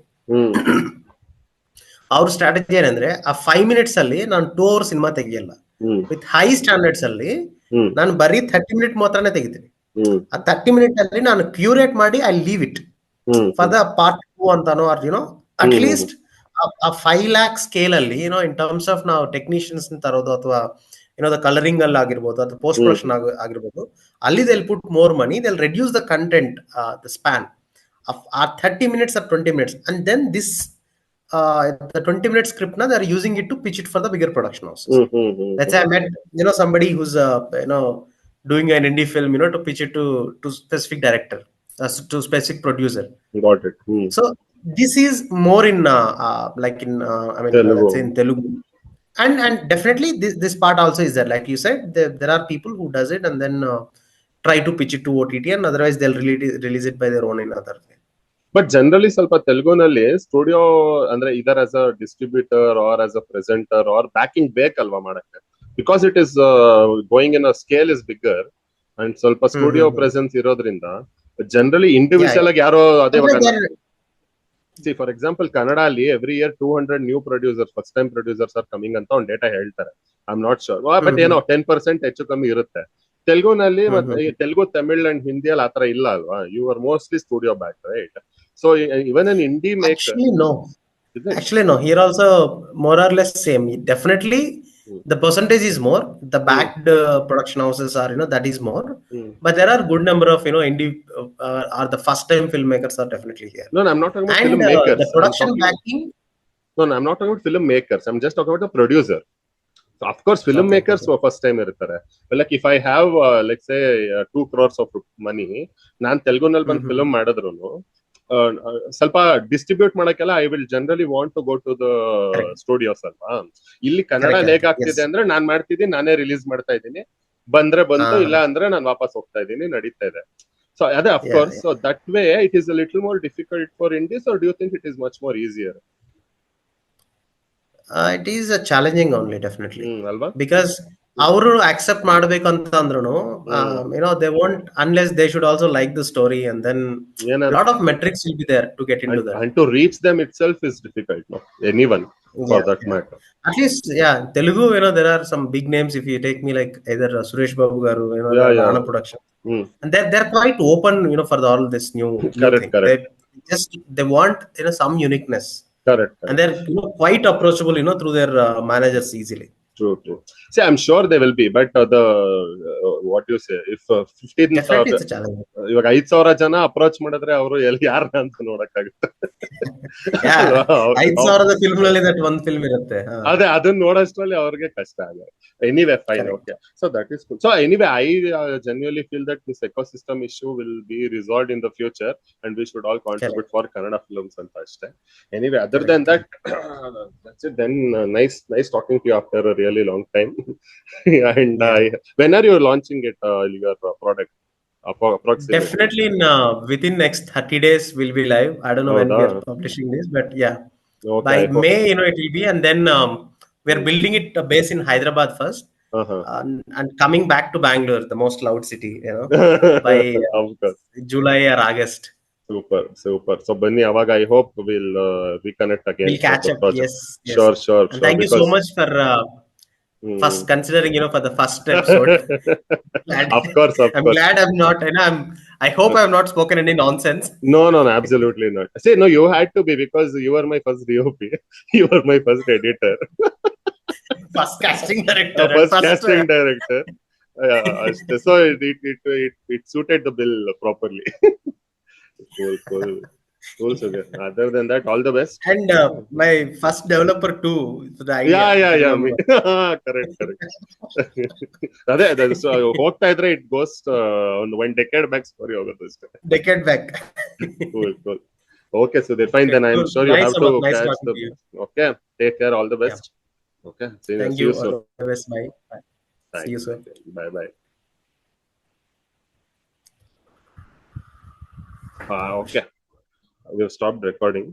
ಅವ್ರ ಸ್ಟ್ರಾಟಜಿ ಏನಂದ್ರೆ, ಆ 5 minutes ಅಲ್ಲಿ ನಾನು 2 hour ಸಿನಿಮಾ ತೆಗಿಯಲ್ಲ. ವಿತ್ ಹೈ ಸ್ಟ್ಯಾಂಡರ್ಡ್ಸ್ ಅಲ್ಲಿ ನಾನು ಬರೀ 30 minutes ಮಾತ್ರನೇ ತೆಗಿತೀನಿ. ಆ 30 minutes ಅಲ್ಲಿ ನಾನು ಕ್ಯೂರೇಟ್ ಮಾಡಿ I leave it for the part 2 ಅಂತಾನೋ, ಅಟ್ ಲೀಸ್ಟ್ ಆ 5 lakh ಸ್ಕೇಲ್ ಅಲ್ಲಿ, ಇನ್ ಟರ್ಮ್ಸ್ ಆಫ್ ನಾವು ಟೆಕ್ನಿಷಿಯನ್ಸ್ ತರೋದು, ಅಥವಾ ದ ಕಲರಿಂಗ್ ಅಲ್ಲಿ ಆಗಿರ್ಬೋದು, ಅಥವಾ ಪೋಸ್ಟ್ ಪ್ರೊಡಕ್ಷನ್ ಆಗಿರ್ಬೋದು, ಅಲ್ಲಿ they will put more money, they will reduce the content, the span ಆ 30 minutes or 20 minutes, and then this the 20 minute script na they are using it to pitch it for the bigger production houses. Let's say I met somebody who's doing an indie film, to pitch it to specific director, to specific producer. Got it. So this is more in like in I mean Telugu. Let's say in Telugu, and definitely this part also is there, like you said, there are people who does it and then try to pitch it to OTT, and otherwise they'll release it by their own in other way. But generally ಸ್ವಲ್ಪ ತೆಲುಗುನಲ್ಲಿ studio ಅಂದ್ರೆ either as a distributor or as a presenter or backing ಬೇಕಲ್ವಾ ಮಾಡಕ್ಕೆ, because it is going in a scale is bigger and ಸ್ವಲ್ಪ studio presence ಇರೋದ್ರಿಂದ generally individual ಆಗಿ ಯಾರೋ ಅದೇ ಫಾರ್ ಎಕ್ಸಾಂಪಲ್ ಕನ್ನಡ ಅಲ್ಲಿ every year 200 new producers, first time producers are coming ಅಂತ ಒಂದು ಡೇಟಾ ಹೇಳ್ತಾರೆ. I am not sure, but ಏನೋ 10% ಹೆಚ್ಚು ಕಮ್ಮಿ ಇರುತ್ತೆ. ತೆಲುಗುನಲ್ಲಿ ಮತ್ತೆ ತೆಲುಗು, ತಮಿಳ್ ಅಂಡ್ ಹಿಂದಿಯಲ್ಲಿ ಆತರ ಇಲ್ಲ ಅಲ್ವಾ? You are mostly studio back, right? So even an indie maker, actually no, here also more or less same. Definitely the percentage is more, the backed production houses are, that is more, but there are good number of indie are the first time filmmakers are definitely here. No, I'm not talking about filmmakers. The production backing, no, I'm not talking about filmmakers, I'm just talking about the producer. So of course filmmakers first time irtare, like if I have let's say 2 crores of money, ನಾನು ತೆಲುಗುನಲ್ಲಿ ಬಂದು film ಮಾಡಿದ್ರು ಸ್ವಲ್ಪ distribute ಮಾಡಕ್ಕೆಲ್ಲ I will generally want to go to the studios ಅಲ್ವಾ? ಇಲ್ಲಿ Kannada lake ಆಗ್ತಿದೆ ಅಂದ್ರೆ ನಾನ್ ಮಾಡ್ತಿದ್ದೀನಿ, ನಾನೇ ರಿಲೀಸ್ ಮಾಡ್ತಾ ಇದ್ದೀನಿ, ಬಂದ್ರೆ ಬಂತು, ಇಲ್ಲ ಅಂದ್ರೆ ನಾನು ವಾಪಸ್ ಹೋಗ್ತಾ ಇದ್ದೀನಿ, ನಡೀತಾ ಇದೆ. ಸೊ ಅದೇ of course, so that way it is a little more difficult for indies, or do you think it is much more easier? It is a challenging only, definitely, alva, because ಅವರು accept ಮಾಡಬೇಕು ಅಂತ ಅಂದ್ರೂ they won't, unless they should also like the story, and then a lot of metrics will be there to get into that, and to reach them itself is difficult, no? Anyone for that matter. At least Telugu, there are some big names. If you take me, like either Suresh Babu garu, Rana production, and they're quite open, for all this new correct. They want some uniqueness. Correct. And they're quite approachable, through their managers easily. True. See, I'm sure they will be, but what you say, if 15th definitely it's challenge. ಇವಾಗ 5,000 ಜನ approach ಮಾಡಿದ್ರೆ ಅವರು ಎಲ್ಲಿ ಯಾರನ್ನ ಅಂತ ನೋಡಕ್ಕಾಗುತ್ತೆ. ಅಲ್ವಾ? 5,000 film ನಲ್ಲಿ that ಒಂದ್ ಫಿಲ್ಮ್ ಇರುತ್ತೆ. ಅದೇ ಅದನ್ನ ನೋಡೋಷ್ಟ್ರಲ್ಲಿ ಅವ್ರಿಗೆ ಕಷ್ಟ ಆಗುತ್ತೆ. Anyway, fine, Correct. okay. So that is cool. So anyway, I genuinely feel that this ecosystem issue will be resolved in the future, and we should all contribute for Kannada films and first. Anyway, other than that, that's it. Then nice talking to you after a really long time. And when are you launching it, your product? Approximately. Definitely within next 30 days we'll be live. I don't know when we are publishing this, but yeah, Okay, by May, it will be, and then we are building it base in Hyderabad first, and coming back to Bangalore, the most loud city, by of course. July or August. Super. So Bunny, Avaga, I hope we'll reconnect again. We'll catch up. Yes. Sure. And thank you so much for first considering, for the first episode. Of course. I'm glad I'm not, I hope I have not spoken any nonsense. No, absolutely not. See, no, you had to be, because you were my first DOP. You were my first editor. First casting director. Director. So it suited the bill properly. Cool. Sugar. Other than that, all the best. And my first developer too. The idea. Yeah. Correct. ಅದೇ so ಹೋಗ್ತಾ ಇದ್ರೆ it goes ಒಂದು 1 decade back story ಹೋಗುತ್ತೆ ಅಷ್ಟೇ. Decade back. Cool. Okay, so they fine. Then I'm sure you have to catch the. Okay, take care. All the best. Yeah. Okay. Thank you. All the best. Bye. See you soon. Bye. Okay. We've stopped recording.